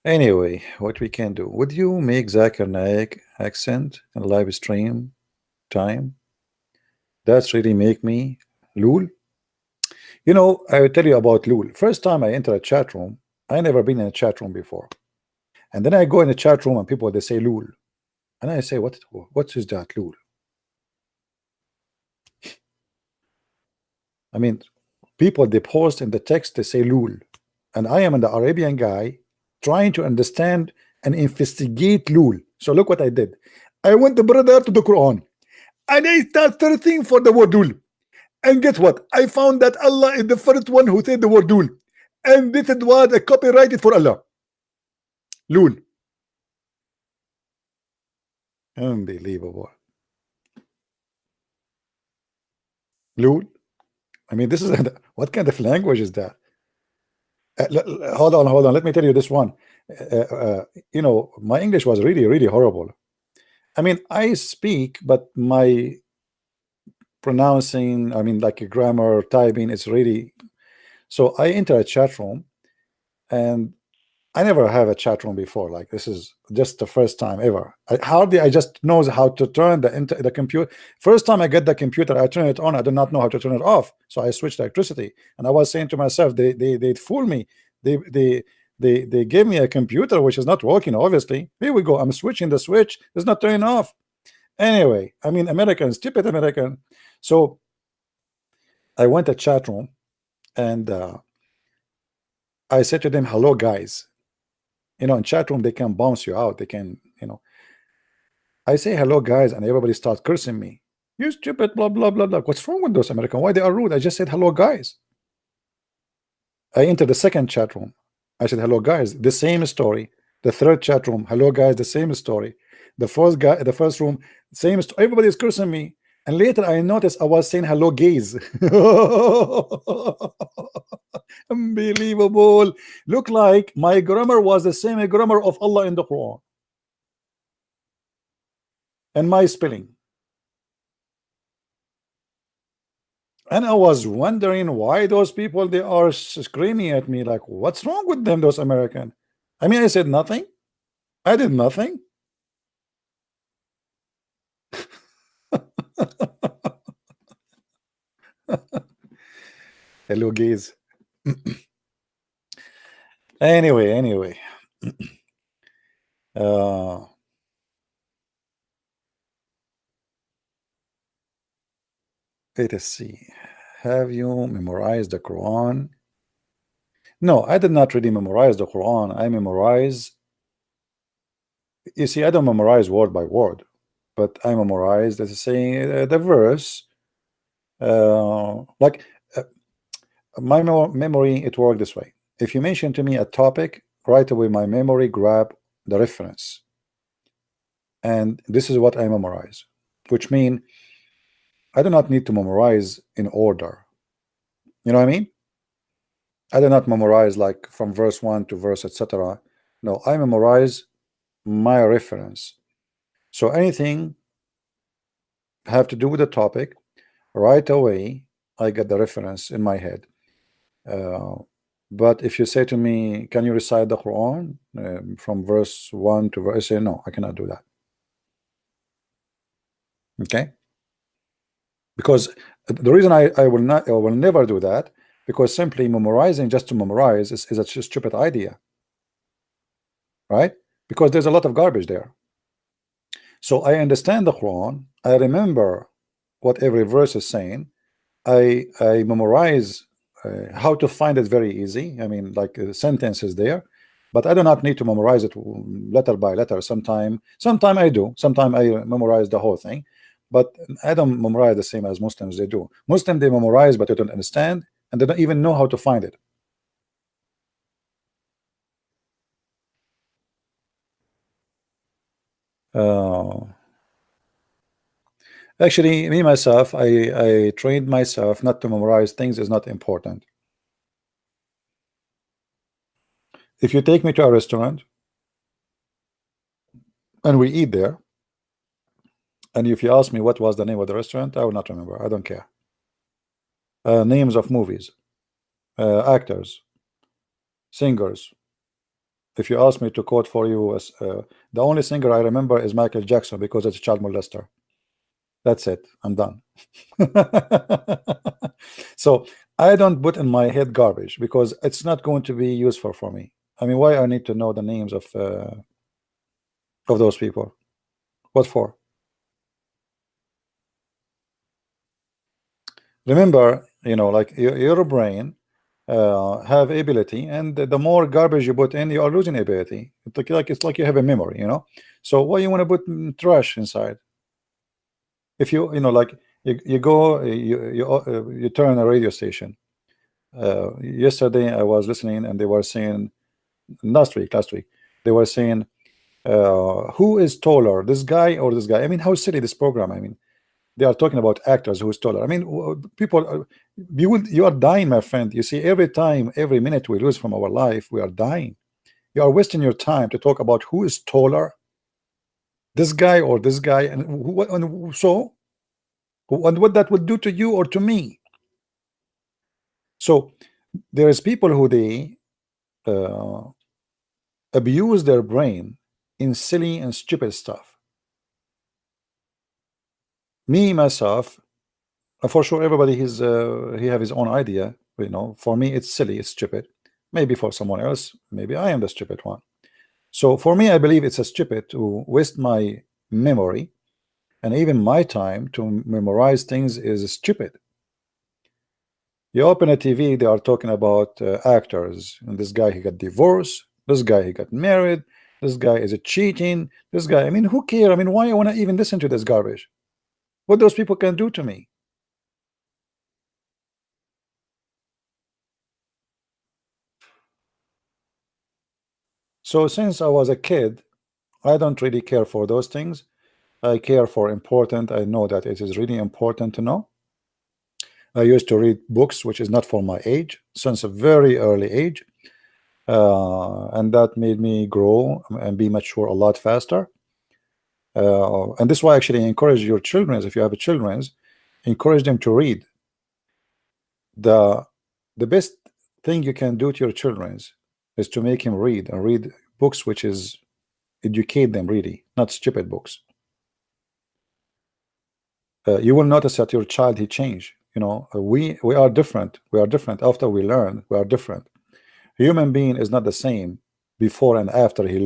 [SPEAKER 1] Anyway, what we can do? Would you make Zakir Naik accent in live stream time? That's really make me lul. You know, I will tell you about lul. First time I enter a chat room, I never been in a chat room before, and then I go in a chat room and people they say lul, and I say what is that lul? I mean, people they post in the text they say lul, and I am an Arabian guy trying to understand and investigate lul. So look what I did. I went the brother to the Quran and I start searching for the word lul. And guess what? I found that Allah is the first one who said the word lul. And this was a copyrighted for Allah. Lul. Unbelievable. Lul. I mean, this is what kind of language is that? Hold on. Let me tell you this one. You know, my English was really horrible. I mean, I speak, but my pronouncing, I mean, like a grammar, typing, is really. So I enter a chat room, and I never have a chat room before. Like this is just the first time ever. I just know how to turn the computer. First time I get the computer, I turn it on. I do not know how to turn it off. So I switched electricity, and I was saying to myself, they fool me. They gave me a computer which is not working. Obviously, here we go. I'm switching the switch. It's not turning off. Anyway, I mean, American, stupid American. So I went to chat room, and I said to them, "Hello, guys." You know, in chat room they can bounce you out. They can, you know. I say hello, guys, and everybody starts cursing me. You stupid, blah blah blah blah. What's wrong with those Americans? Why they are rude? I just said hello, guys. I entered the second chat room. I said hello, guys. The same story. The third chat room, hello, guys. The same story. The first room, same story. Everybody is cursing me. And later I noticed I was saying hello, gays. Unbelievable. Look like my grammar was the same grammar of Allah in the Quran. and my spelling. And I was wondering why those people, they are screaming at me like, what's wrong with them, those American? I mean, I said nothing. I did nothing. Hello, gays. Anyway. Let's see. Have you memorized the Quran? No, I did not really memorize the Quran. I memorize. You see, I don't memorize word by word, but I memorize, let's say, the verse. Like my memory, it worked this way. If you mention to me a topic, right away my memory grab the reference, and this is what I memorize, which means I do not need to memorize in order. You know what I mean? I do not memorize like from verse 1 to verse etc. No, I memorize my reference. So anything have to do with the topic, right away I get the reference in my head. But if you say to me, can you recite the Quran from verse 1 to verse, I say no, I cannot do that. Okay, because the reason I will never do that, because simply memorizing just to memorize is a stupid idea, right? Because there's a lot of garbage there. So I understand the Quran, I remember what every verse is saying, I memorize how to find it very easy. I mean, like sentences there, but I do not need to memorize it letter by letter. Sometime I do, sometime I memorize the whole thing, but I don't memorize the same as Muslims they do. Muslims, they memorize, but they don't understand, and they don't even know how to find it. Actually, me myself, I trained myself not to memorize things is not important. If you take me to a restaurant and we eat there, and if you ask me what was the name of the restaurant, I will not remember. I don't care. Names of movies, actors, singers. If you ask me to quote for you, the only singer I remember is Michael Jackson, because it's a child molester. That's it. I'm done. So I don't put in my head garbage, because it's not going to be useful for me. I mean, why I need to know the names of those people? What for? Remember, you know, like your brain have ability, and the more garbage you put in, you are losing ability. It's like you have a memory, you know. So why you want to put trash inside? If you know, like you go, you turn a radio station. Yesterday I was listening, and they were saying, last week they were saying, who is taller, this guy or this guy? I mean, how silly this program. I mean, they are talking about actors who is taller. I mean, people, you are dying, my friend. You see, every time, every minute we lose from our life, we are dying. You are wasting your time to talk about who is taller, this guy or this guy, and what that would do to you or to me. So there is people who they abuse their brain in silly and stupid stuff. Me myself, for sure, everybody he have his own idea. You know, for me it's silly, it's stupid. Maybe for someone else, maybe I am the stupid one. So for me, I believe it's a stupid to waste my memory and even my time to memorize things is stupid. You open a TV, they are talking about actors, and this guy, he got divorced, this guy, he got married, this guy is a cheating, this guy, I mean, who cares? I mean, why I want to even listen to this garbage? What those people can do to me? So since I was a kid, I don't really care for those things. I care for important. I know that it is really important to know. I used to read books which is not for my age since a very early age, and that made me grow and be mature a lot faster. And this is why actually encourage your children, if you have children, encourage them to read. The best thing you can do to your children is to make him read, and read books which is educate them, really, not stupid books. You will notice that your child, he changed. You know, we are different. We are different after we learn. We are different. Human being is not the same before and after he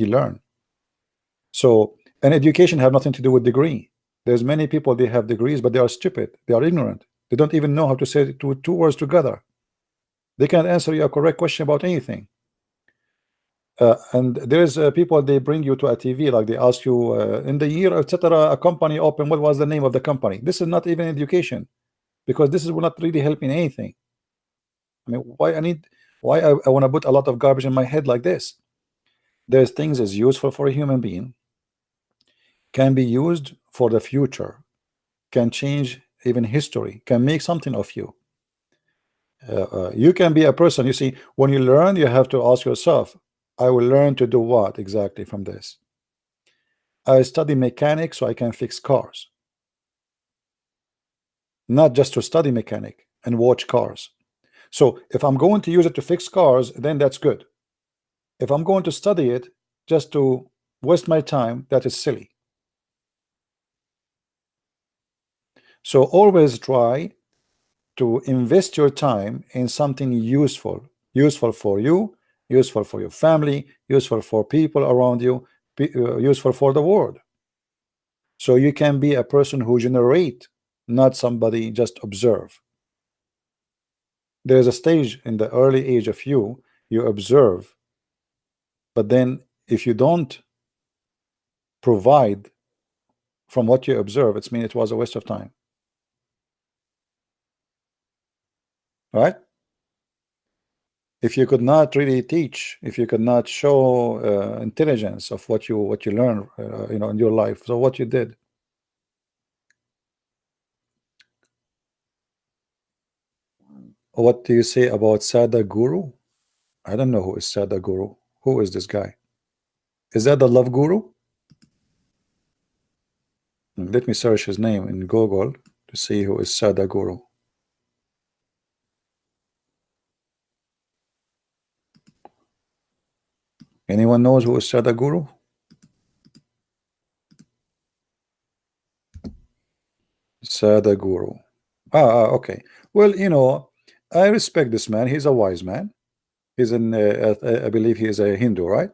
[SPEAKER 1] learned. So, and education have nothing to do with degree. There's many people, they have degrees, but they are stupid. They are ignorant. They don't even know how to say two words together. They can't answer you a correct question about anything. And there's people, they bring you to a TV, like they ask you in the year, etc., a company opened, what was the name of the company? This is not even education, because this is not really helping anything. I mean, why I want to put a lot of garbage in my head like this? There's things is useful for a human being, can be used for the future, can change even history, can make something of you. You can be a person, you see, when you learn, you have to ask yourself, I will learn to do what exactly from this? I study mechanics so I can fix cars, not just to study mechanic and watch cars. So if I'm going to use it to fix cars, then that's good. If I'm going to study it just to waste my time, that is silly. So always try to invest your time in something useful for you, useful for your family, useful for people around you, useful for the world. So you can be a person who generate, not somebody just observe. There's a stage in the early age of you observe, but then if you don't provide from what you observe, it's mean it was a waste of time. Right? If you could not really teach, if you could not show intelligence of what you learn, you know, in your life, so what you did. What do you say about Sadhguru? I don't know who is Sadhguru. Who is this guy? Is that the love guru? Let me search his name in Google to see who is Sadhguru. Anyone knows who is Sadhguru? Sadhguru. Okay. Well, you know, I respect this man. He's a wise man. He's an, I believe he is a Hindu, right?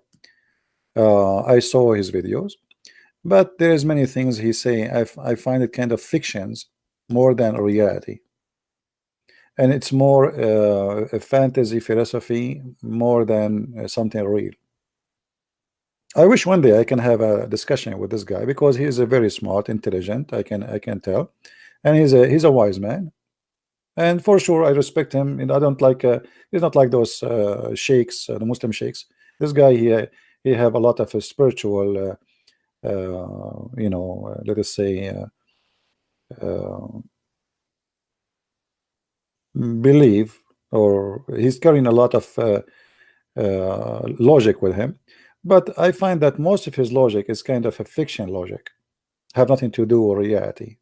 [SPEAKER 1] I saw his videos, but there's many things he say. I find it kind of fictions more than a reality, and it's more a fantasy philosophy more than something real. I wish one day I can have a discussion with this guy, because he is a very smart, intelligent. I can tell, and he's a wise man, and for sure I respect him. And I don't like he's not like those sheikhs, the Muslim sheikhs. This guy he have a lot of spiritual you know, let us say belief, or he's carrying a lot of logic with him. But I find that most of his logic is kind of a fiction logic, have nothing to do with reality.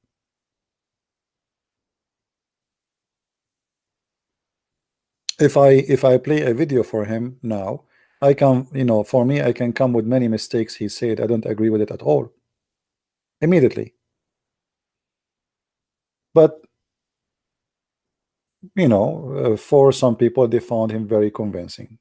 [SPEAKER 1] If I play a video for him now, I can, you know, for me, I can come with many mistakes he said. I don't agree with it at all, immediately. But you know, for some people, they found him very convincing.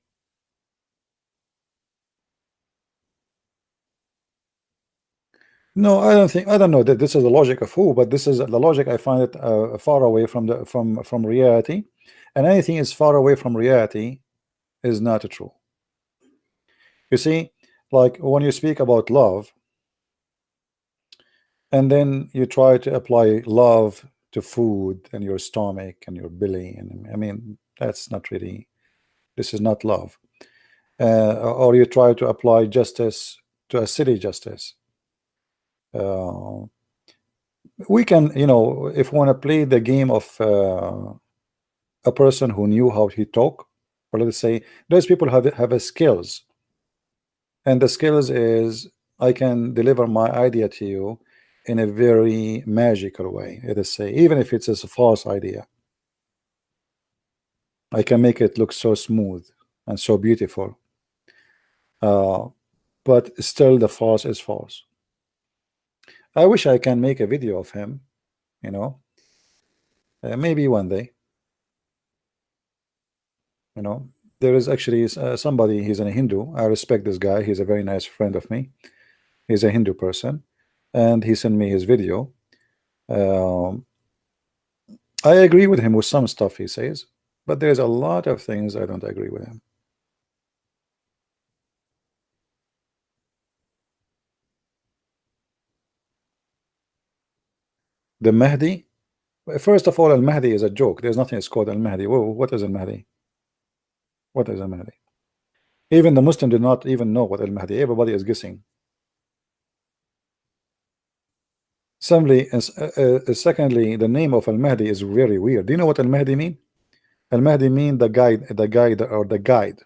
[SPEAKER 1] No, I don't know that this is the logic of who, but this is the logic. I find it far away from the from reality, and anything is far away from reality is not true. You see, like when you speak about love, and then you try to apply love to food and your stomach and your belly, and I mean, that's not really, this is not love. Or you try to apply justice to a city justice. We can, you know, if we want to play the game of a person who knew how he talk, or let's say those people have a skills, and the skills is I can deliver my idea to you in a very magical way. Let us say, even if it's a false idea, I can make it look so smooth and so beautiful. But still, the false is false. I wish I can make a video of him, you know, maybe one day. You know, there is actually somebody, he's a Hindu. I respect this guy. He's a very nice friend of me. He's a Hindu person, and he sent me his video. I agree with him with some stuff he says, but there's a lot of things I don't agree with him. The Mahdi, first of all, Al-Mahdi is a joke. There's nothing that's called Al-Mahdi. Whoa, what is Al-Mahdi? What is Al-Mahdi? Even the Muslim did not even know what Al-Mahdi. Everybody is guessing. Secondly, the name of Al-Mahdi is very weird. Do you know what Al-Mahdi mean? Al-Mahdi mean the guide, or the guide.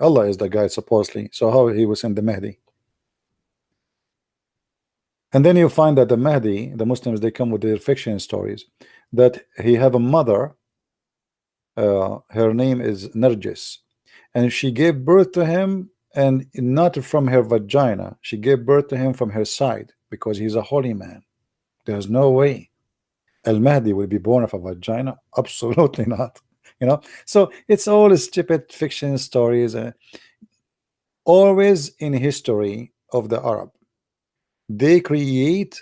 [SPEAKER 1] Allah is the guide, supposedly. So how he was in the Mahdi? And then you find that the Mahdi, the Muslims, they come with their fiction stories that he have a mother. Her name is Nargis, and she gave birth to him, and not from her vagina. She gave birth to him from her side, because he's a holy man. There's no way Al-Mahdi will be born of a vagina. Absolutely not. You know, so it's all stupid fiction stories. Always in history of the Arab, they create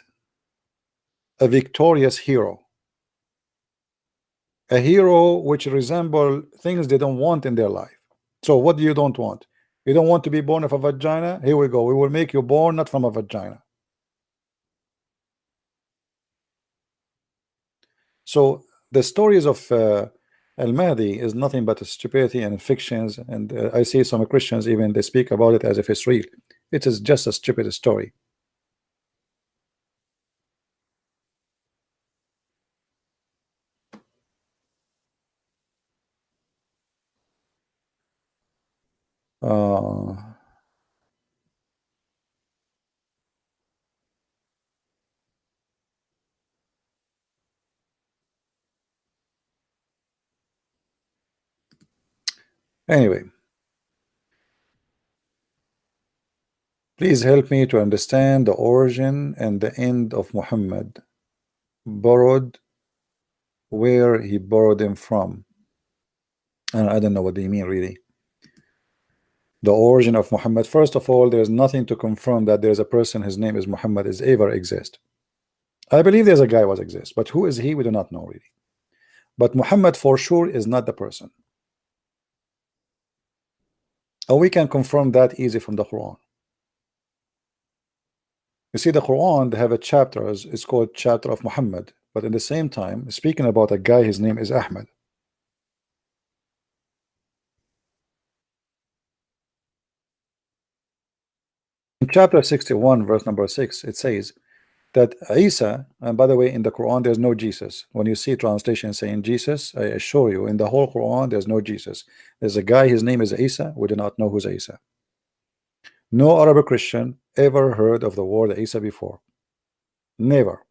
[SPEAKER 1] a victorious hero, a hero which resemble things they don't want in their life. So what do you don't want? You don't want to be born of a vagina? Here we go. We will make you born not from a vagina. So the stories of Al-Mahdi is nothing but stupidity and fictions, and I see some Christians even they speak about it as if it's real. It is just a stupid story. Anyway, please help me to understand the origin and the end of Muhammad. Borrowed, where he borrowed him from. And I don't know what they mean really. The origin of Muhammad. First of all, there's nothing to confirm that there's a person, his name is Muhammad, is ever exist. I believe there's a guy was exist, but who is he? We do not know really. But Muhammad for sure is not the person. And we can confirm that easy from the Quran. You see, the Quran, they have a chapter, it's called chapter of Muhammad, but in the same time speaking about a guy, his name is Ahmed. In chapter 61 verse number 6, it says that Isa, and by the way, in the Quran there's no Jesus. When you see translation saying Jesus, I assure you in the whole Quran there's no Jesus. There's a guy, his name is Isa. We do not know who's Isa. No Arab Christian ever heard of the word Isa before. Never.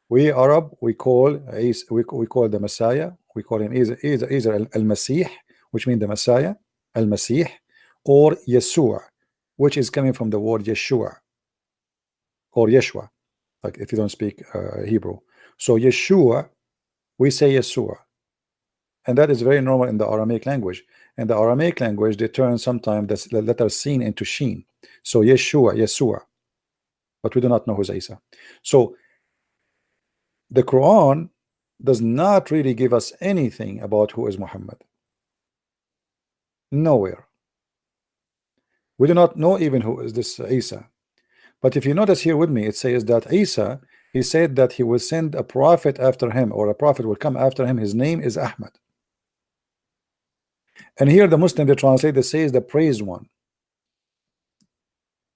[SPEAKER 1] We Arab, we call Isa, we call the Messiah, we call him either Al-Masih, which means the Messiah, Al-Masih, or Yeshua, which is coming from the word Yeshua or Yeshua, like if you don't speak Hebrew. So Yeshua, we say Yeshua, and that is very normal in the Aramaic language. In the Aramaic language, they turn sometimes the letter sin into sheen. So Yeshua, Yeshua, but we do not know who's Isa. So the Quran does not really give us anything about who is Muhammad. Nowhere. We do not know even who is this Isa. But if you notice here with me, it says that Isa, he said that he will send a prophet after him, or a prophet will come after him. His name is Ahmad. And here the Muslim, they translate, they says the praised one.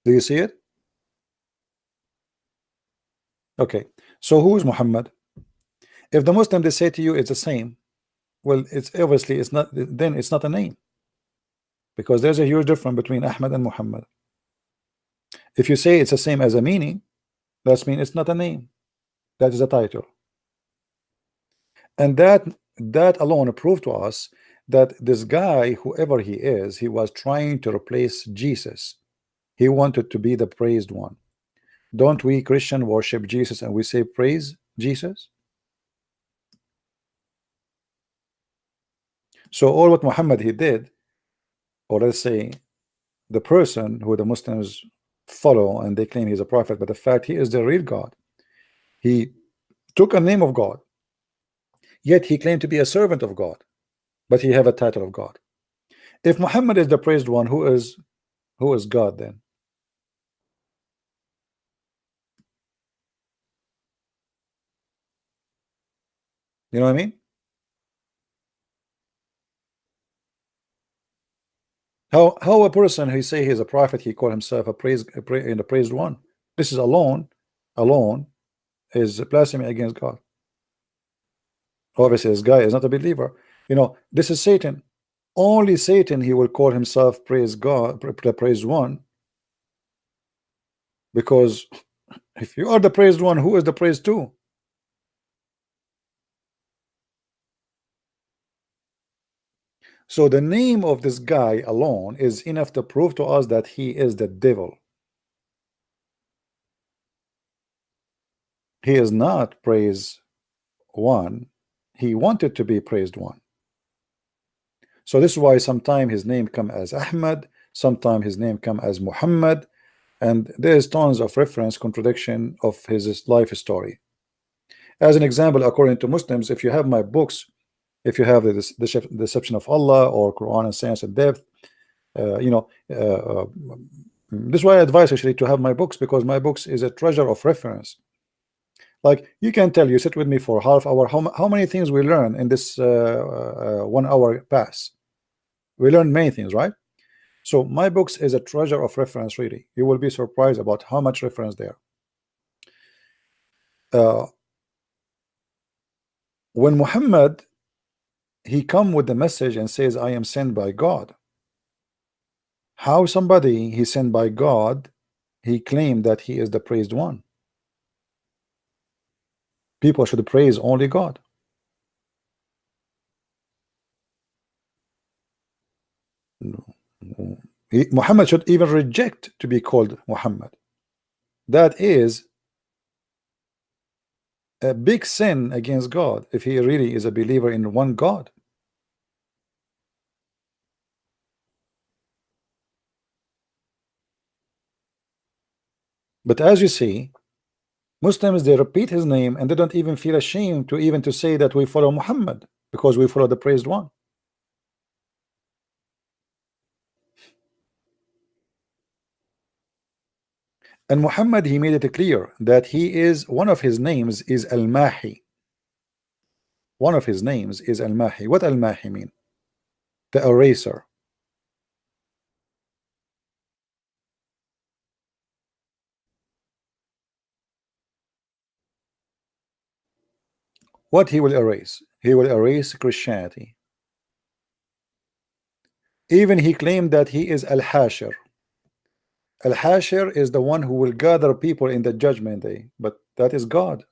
[SPEAKER 1] Do you see it? Okay. So who is Muhammad? If the Muslim, they say to you it's the same, well, it's obviously it's not, then it's not a name. because there's a huge difference between Ahmad and Muhammad. If you say it's the same as a meaning, that means it's not a name, that is a title. And that alone proved to us that this guy, whoever he is, he was trying to replace Jesus. He wanted to be the praised one. Don't we Christian worship Jesus and we say praise Jesus? So all what Muhammad he did, or let's say the person who the Muslims follow and they claim he's a prophet, but the fact he is the real God, he took a name of God, yet he claimed to be a servant of God, but he have a title of God. If Muhammad is the praised one, who is God then? You know what I mean? How a person who say he's a prophet, he call himself a praised one? This is alone is blasphemy against God. Obviously, this guy is not a believer. You know, this is Satan. Only Satan he will call himself praise God, praised one. Because if you are the praised one, who is the praised two? So the name of this guy alone is enough to prove to us that he is the devil. He is not praised one. He wanted to be praised one. So this is why sometimes his name come as Ahmad, sometimes his name come as Muhammad, and there's tons of reference contradiction of his life story. As an example, according to Muslims, if you have my books, if you have the Deception of Allah or Quran and Science and Depth, this is why I advise actually to have my books, because my books is a treasure of reference. Like you can tell, you sit with me for half hour, how many things we learn in this 1 hour pass. We learn many things, right? So my books is a treasure of reference, really. You will be surprised about how much reference there. When Muhammad he come with the message and says, I am sent by God. How somebody he sent by God, he claimed that he is the praised one. People should praise only God. Muhammad should even reject to be called Muhammad. That is a big sin against God if he really is a believer in one God. But as you see, Muslims, they repeat his name and they don't even feel ashamed to say that we follow Muhammad because we follow the praised one. And Muhammad, he made it clear that he is, one of his names is Al-Mahi. One of his names is Al-Mahi. What Al-Mahi mean? The eraser. What he will erase? He will erase Christianity. Even he claimed that he is Al-Hashir. Al-Hashir is the one who will gather people in the judgment day, but that is God.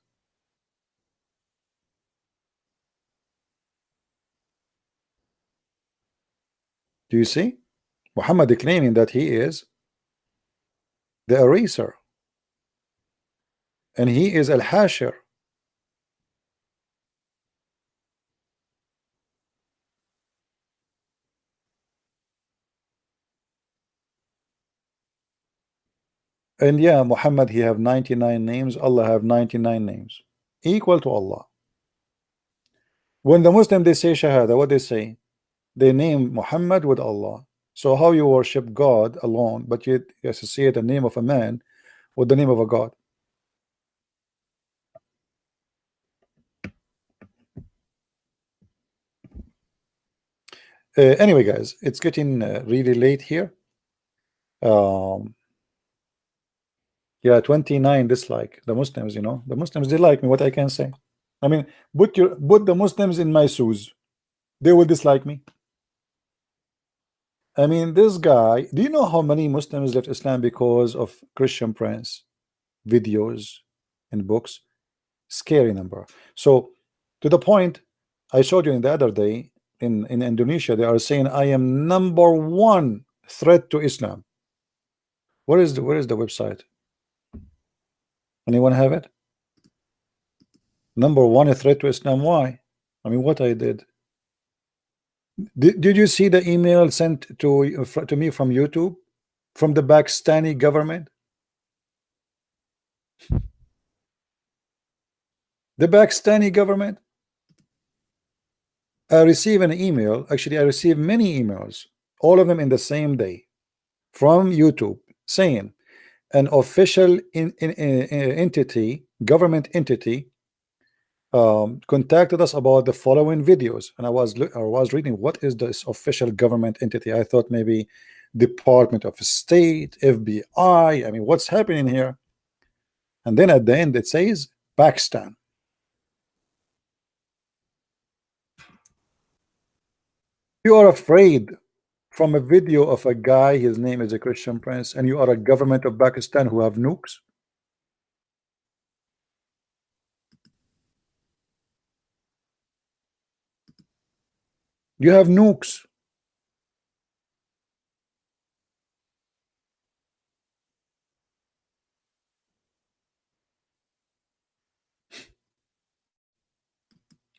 [SPEAKER 1] Do you see? Muhammad claiming that he is the eraser, and he is Al-Hashir. And yeah, Muhammad, he have 99 names. Allah have 99 names, equal to Allah. When the Muslim they say Shahada, what they say? They name Muhammad with Allah. So how you worship God alone, but yet you associate the name of a man with the name of a God? Anyway, guys, it's getting really late here. Yeah, 29 dislike. The Muslims, you know, the Muslims, they like me. What I can say? I mean, put the Muslims in my shoes, they will dislike me. I mean, this guy, do you know how many Muslims left Islam because of Christian Prince videos and books? Scary number. So to the point I showed you in the other day, in Indonesia, they are saying I am #1 threat to Islam. Where is the website? Anyone have it? #1 threat to Islam. Why? I mean, what I did. Did you see the email sent to me from YouTube, from the Pakistani government? The Pakistani government. I received an email. Actually, I received many emails, all of them in the same day, from YouTube, saying an official entity, government entity, contacted us about the following videos. And I was reading, what is this official government entity? I thought maybe Department of State, FBI. I mean, what's happening here? And then at the end it says Pakistan. You are afraid from a video of a guy, his name is a Christian Prince, and you are a government of Pakistan who have nukes? You have nukes.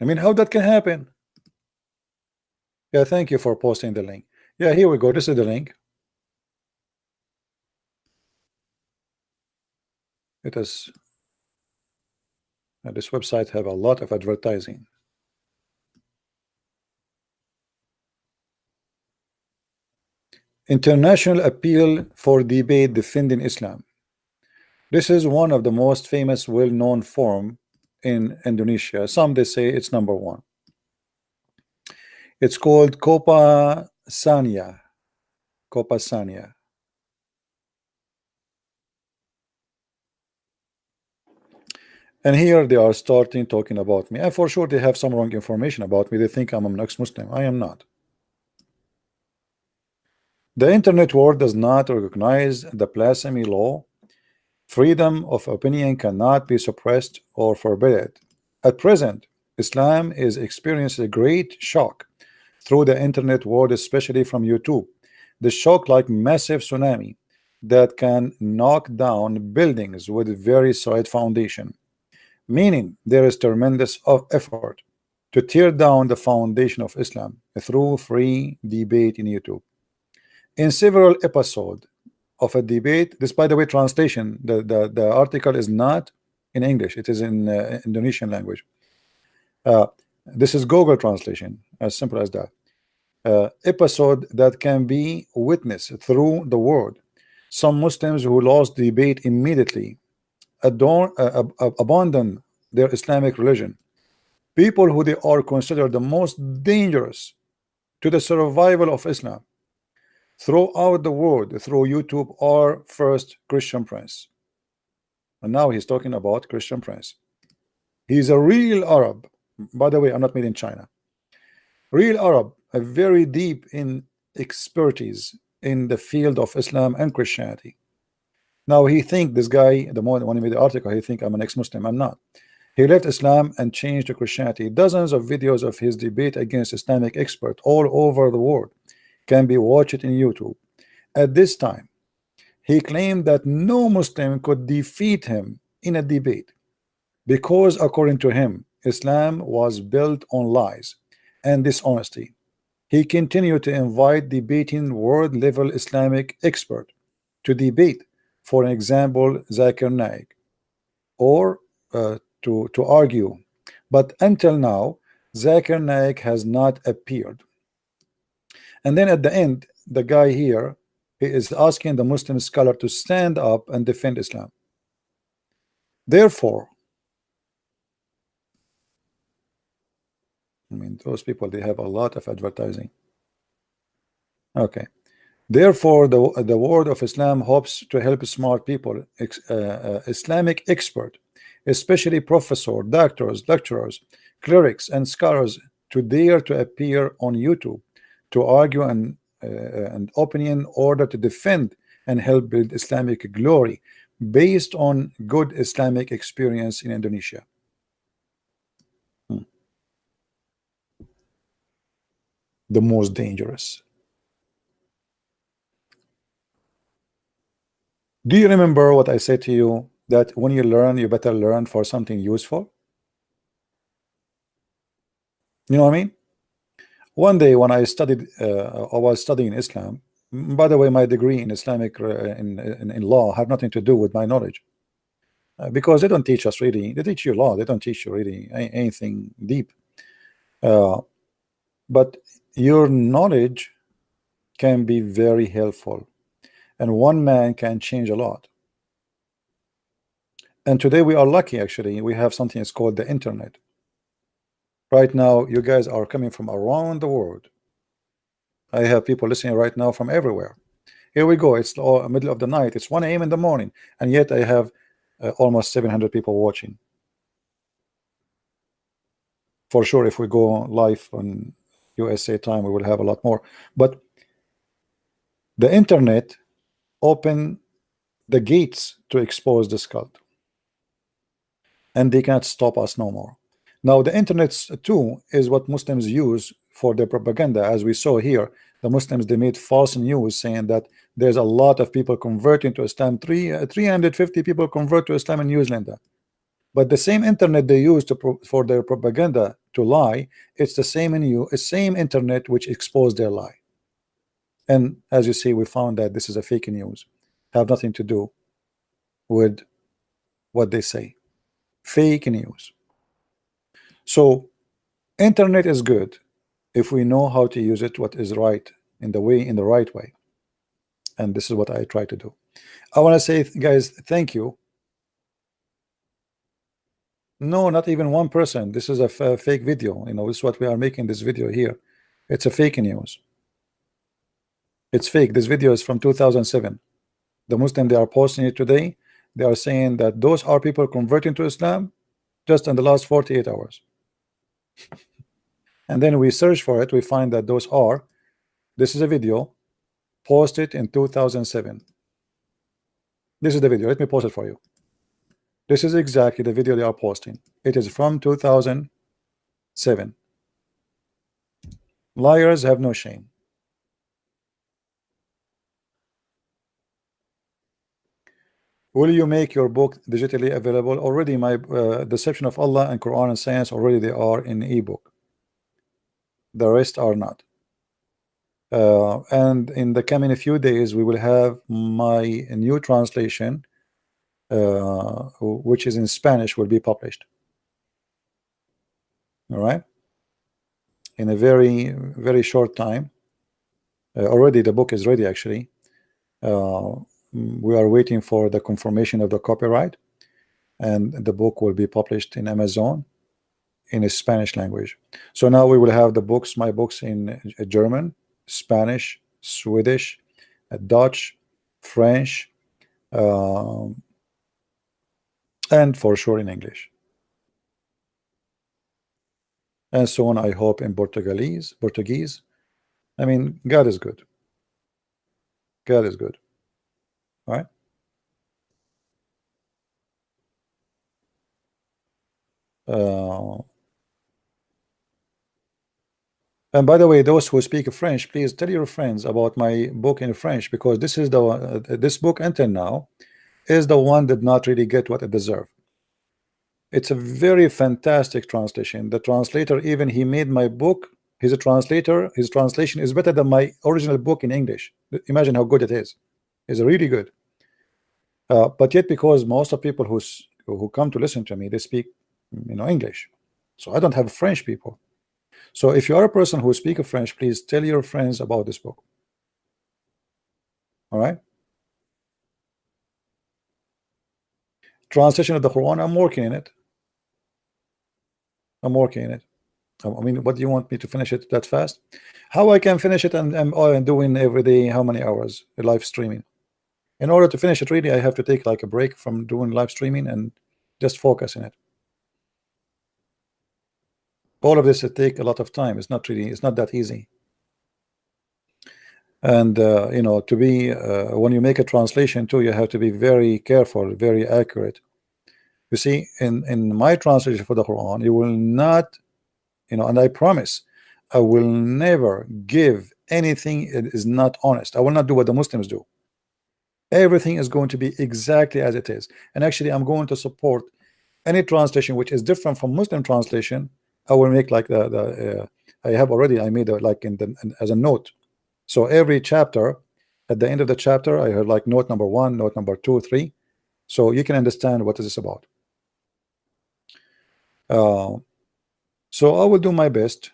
[SPEAKER 1] I mean, how that can happen? Yeah, thank you for posting the link. Yeah, here we go. This is the link. It is this website have a lot of advertising. International appeal for debate defending Islam. This is one of the most famous, well-known forum in Indonesia. Some they say it's #1. It's called Kopa Sanya. Kopa Sanya. And here they are starting talking about me. And for sure they have some wrong information about me. They think I'm an ex-Muslim. I am not. The internet world does not recognize the blasphemy law. Freedom of opinion cannot be suppressed or forbidden. At present, Islam is experiencing a great shock through the internet world, especially from YouTube. The shock, like massive tsunami that can knock down buildings with very solid foundation, meaning there is tremendous effort to tear down the foundation of Islam through free debate in YouTube. In several episodes of a debate, this, by the way, translation, the article is not in English, it is in Indonesian language. This is Google translation, as simple as that. Episode that can be witnessed through the world. Some Muslims who lost the debate immediately abandon their Islamic religion. People who they are considered the most dangerous to the survival of Islam throughout the world through YouTube are first Christian Prince. And now he's talking about Christian Prince. He's a real Arab. By the way, I'm not made in China. Real Arab, a very deep in expertise in the field of Islam and Christianity. Now he think, this guy, the moment when he made the article, he think I'm an ex-Muslim. I'm not. He left Islam and changed to Christianity. Dozens of videos of his debate against Islamic experts all over the world can be watched in YouTube. At this time, he claimed that no Muslim could defeat him in a debate because, according to him, Islam was built on lies and dishonesty. He continued to invite debating world-level Islamic expert to debate, for example, Zakir Naik, or to argue. But until now, Zakir Naik has not appeared. And then at the end, the guy here, he is asking the Muslim scholar to stand up and defend Islam. Therefore, I mean, those people, they have a lot of advertising. Okay. Therefore, the world of Islam hopes to help smart people, Islamic expert, especially professors, doctors, lecturers, clerics, and scholars, to dare to appear on YouTube to argue and and opinion in order to defend and help build Islamic glory based on good Islamic experience in Indonesia. The most dangerous. Do you remember what I said to you, that when you learn, you better learn for something useful? You know what I mean? One day when I studied, I was studying Islam. By the way, my degree in Islamic in law have nothing to do with my knowledge, because they don't teach us really. They teach you law. They don't teach you really anything deep. But your knowledge can be very helpful, and one man can change a lot. And today we are lucky, actually. We have something that's called the internet. Right now, you guys are coming from around the world. I have people listening right now from everywhere. Here we go. It's the middle of the night. It's 1 a.m. in the morning, and yet I have almost 700 people watching. For sure, if we go live on USA time, we will have a lot more. But the internet opened the gates to expose this cult, and they cannot stop us no more. Now, the internet too is what Muslims use for their propaganda. As we saw here, the Muslims, they made false news saying that there's a lot of people converting to Islam. 350 people convert to Islam in New Zealand. But the same internet they use for their propaganda to lie, it's the same internet which exposed their lie. And as you see, we found that this is a fake news, have nothing to do with what they say. Fake news. So internet is good if we know how to use it, what is right, in the right way. And this is what I try to do. I want to say, guys, thank you. No, not even one person. This is a fake video. You know, this is what we are making this video here. It's a fake news. It's fake. This video is from 2007. The Muslim, they are posting it today. They are saying that those are people converting to Islam just in the last 48 hours. And then we search for it, we find that this is a video posted in 2007. This is the video. Let me post it for you. This is exactly the video they are posting. It is from 2007. Liars have no shame. Will you make your book digitally available? Already, my Deception of Allah and Quran and Science, already they are in ebook. The rest are not. And in the coming few days, we will have my new translation, which is in Spanish, will be published. All right, in a very, very short time. Already the book is ready, actually. We are waiting for the confirmation of the copyright, and the book will be published in Amazon in a Spanish language. So now we will have my books in German, Spanish, Swedish, Dutch, French, and for sure in English. And so on, I hope in Portuguese. I mean, God is good. God is good. All right. And by the way, those who speak French, please tell your friends about my book in French, because this is this book until now is the one that did not really get what it deserved. It's a very fantastic translation. The translator, even he made my book. He's a translator. His translation is better than my original book in English. Imagine how good it is. It's really good. But yet, because most of people who come to listen to me, they speak, English. So I don't have French people. So if you are a person who speaks French, please tell your friends about this book. All right. Translation of the Quran, I'm working in it. I'm working in it. I mean, what do you want me to finish it that fast? How I can finish it, and I'm doing every day how many hours live streaming. In order to finish it, really, I have to take like a break from doing live streaming and just focus in it. All of this will take a lot of time. It's not that easy. And you know, to be when you make a translation too, you have to be very careful, very accurate. You see, in my translation for the Quran, you will not, you know, and I promise I will never give anything that is not honest. I will not do what the Muslims do. Everything is going to be exactly as it is. And actually, I'm going to support any translation which is different from Muslim translation. I will make like I made like as a note. So every chapter, at the end of the chapter, I heard like note number 1, note number 2, 3, so you can understand what is this about. So I will do my best,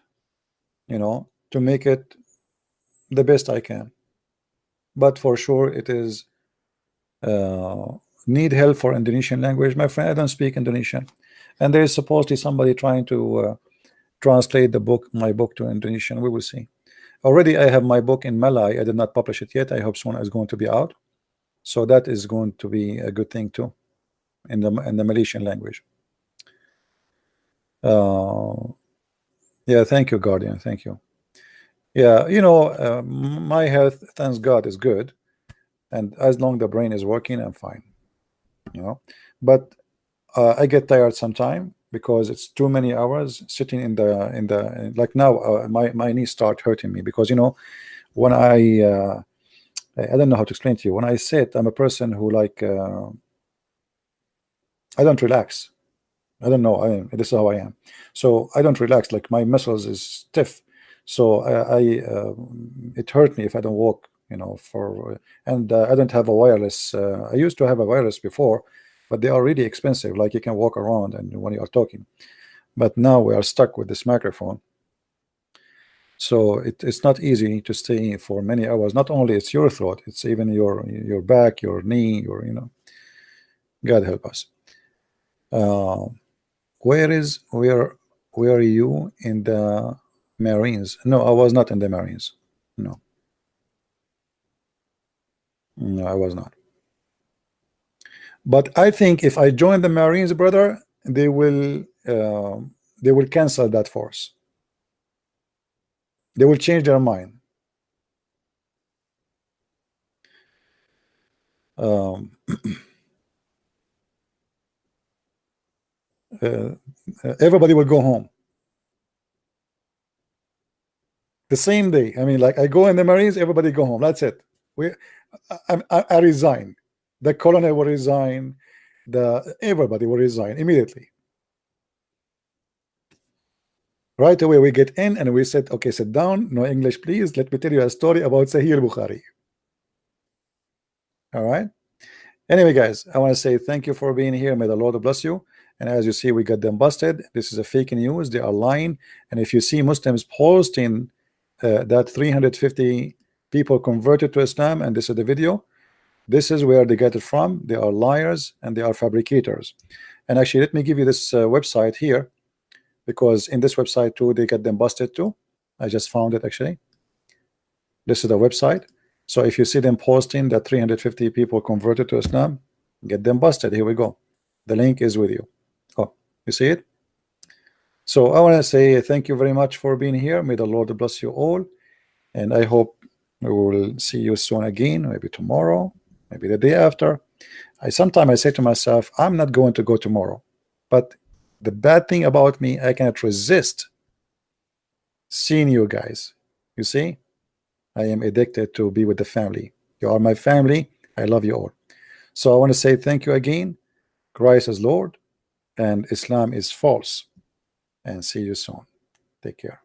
[SPEAKER 1] you know, to make it the best I can. But for sure, it is need help for Indonesian language. My friend, I don't speak Indonesian, and there is supposedly somebody trying to translate my book to Indonesian. We will see. Already I have my book in Malay. I did not publish it yet. I hope soon it's going to be out. So that is going to be a good thing too, in the Malaysian language. Yeah, thank you, Guardian. Thank you. Yeah, you know, my health, thanks God, is good, and as long the brain is working, I'm fine. You know, but I get tired sometime because it's too many hours sitting in the like now. My knees start hurting me because, you know, when I don't know how to explain to you. When I sit, I'm a person who like I don't relax. I don't know. This is how I am. So I don't relax. Like my muscles is stiff. So it hurt me if I don't walk. You know, and I don't have a wireless. I used to have a wireless before, but they are really expensive. Like you can walk around and when you are talking. But now we are stuck with this microphone. So it's not easy to stay for many hours. Not only it's your throat, it's even your back, your knee, your, you know. God help us. Where are you in the Marines? No, I was not in the Marines. No, I was not. But I think if I join the Marines, brother, they will cancel that force. They will change their mind. Everybody will go home the same day. I mean, like I go in the Marines, everybody go home. That's it. I resign. The colonel will resign. Everybody will resign immediately. Right away, we get in and we said, okay, sit down. No English, please. Let me tell you a story about Sahih Bukhari. All right. Anyway, guys, I want to say thank you for being here. May the Lord bless you. And as you see, we got them busted. This is a fake news. They are lying. And if you see Muslims posting that 350 people converted to Islam, and this is the video, this is where they get it from. They are liars and they are fabricators. And actually, let me give you this website here, because in this website too, they get them busted too. I just found it actually. This is the website. So if you see them posting that 350 people converted to Islam, get them busted. Here we go. The link is with you. Oh, you see it? So I want to say thank you very much for being here. May the Lord bless you all. And I hope we will see you soon again, maybe tomorrow, maybe the day after. Sometimes I say to myself, I'm not going to go tomorrow. But the bad thing about me, I cannot resist seeing you guys. You see? I am addicted to be with the family. You are my family. I love you all. So I want to say thank you again. Christ is Lord and Islam is false. And see you soon. Take care.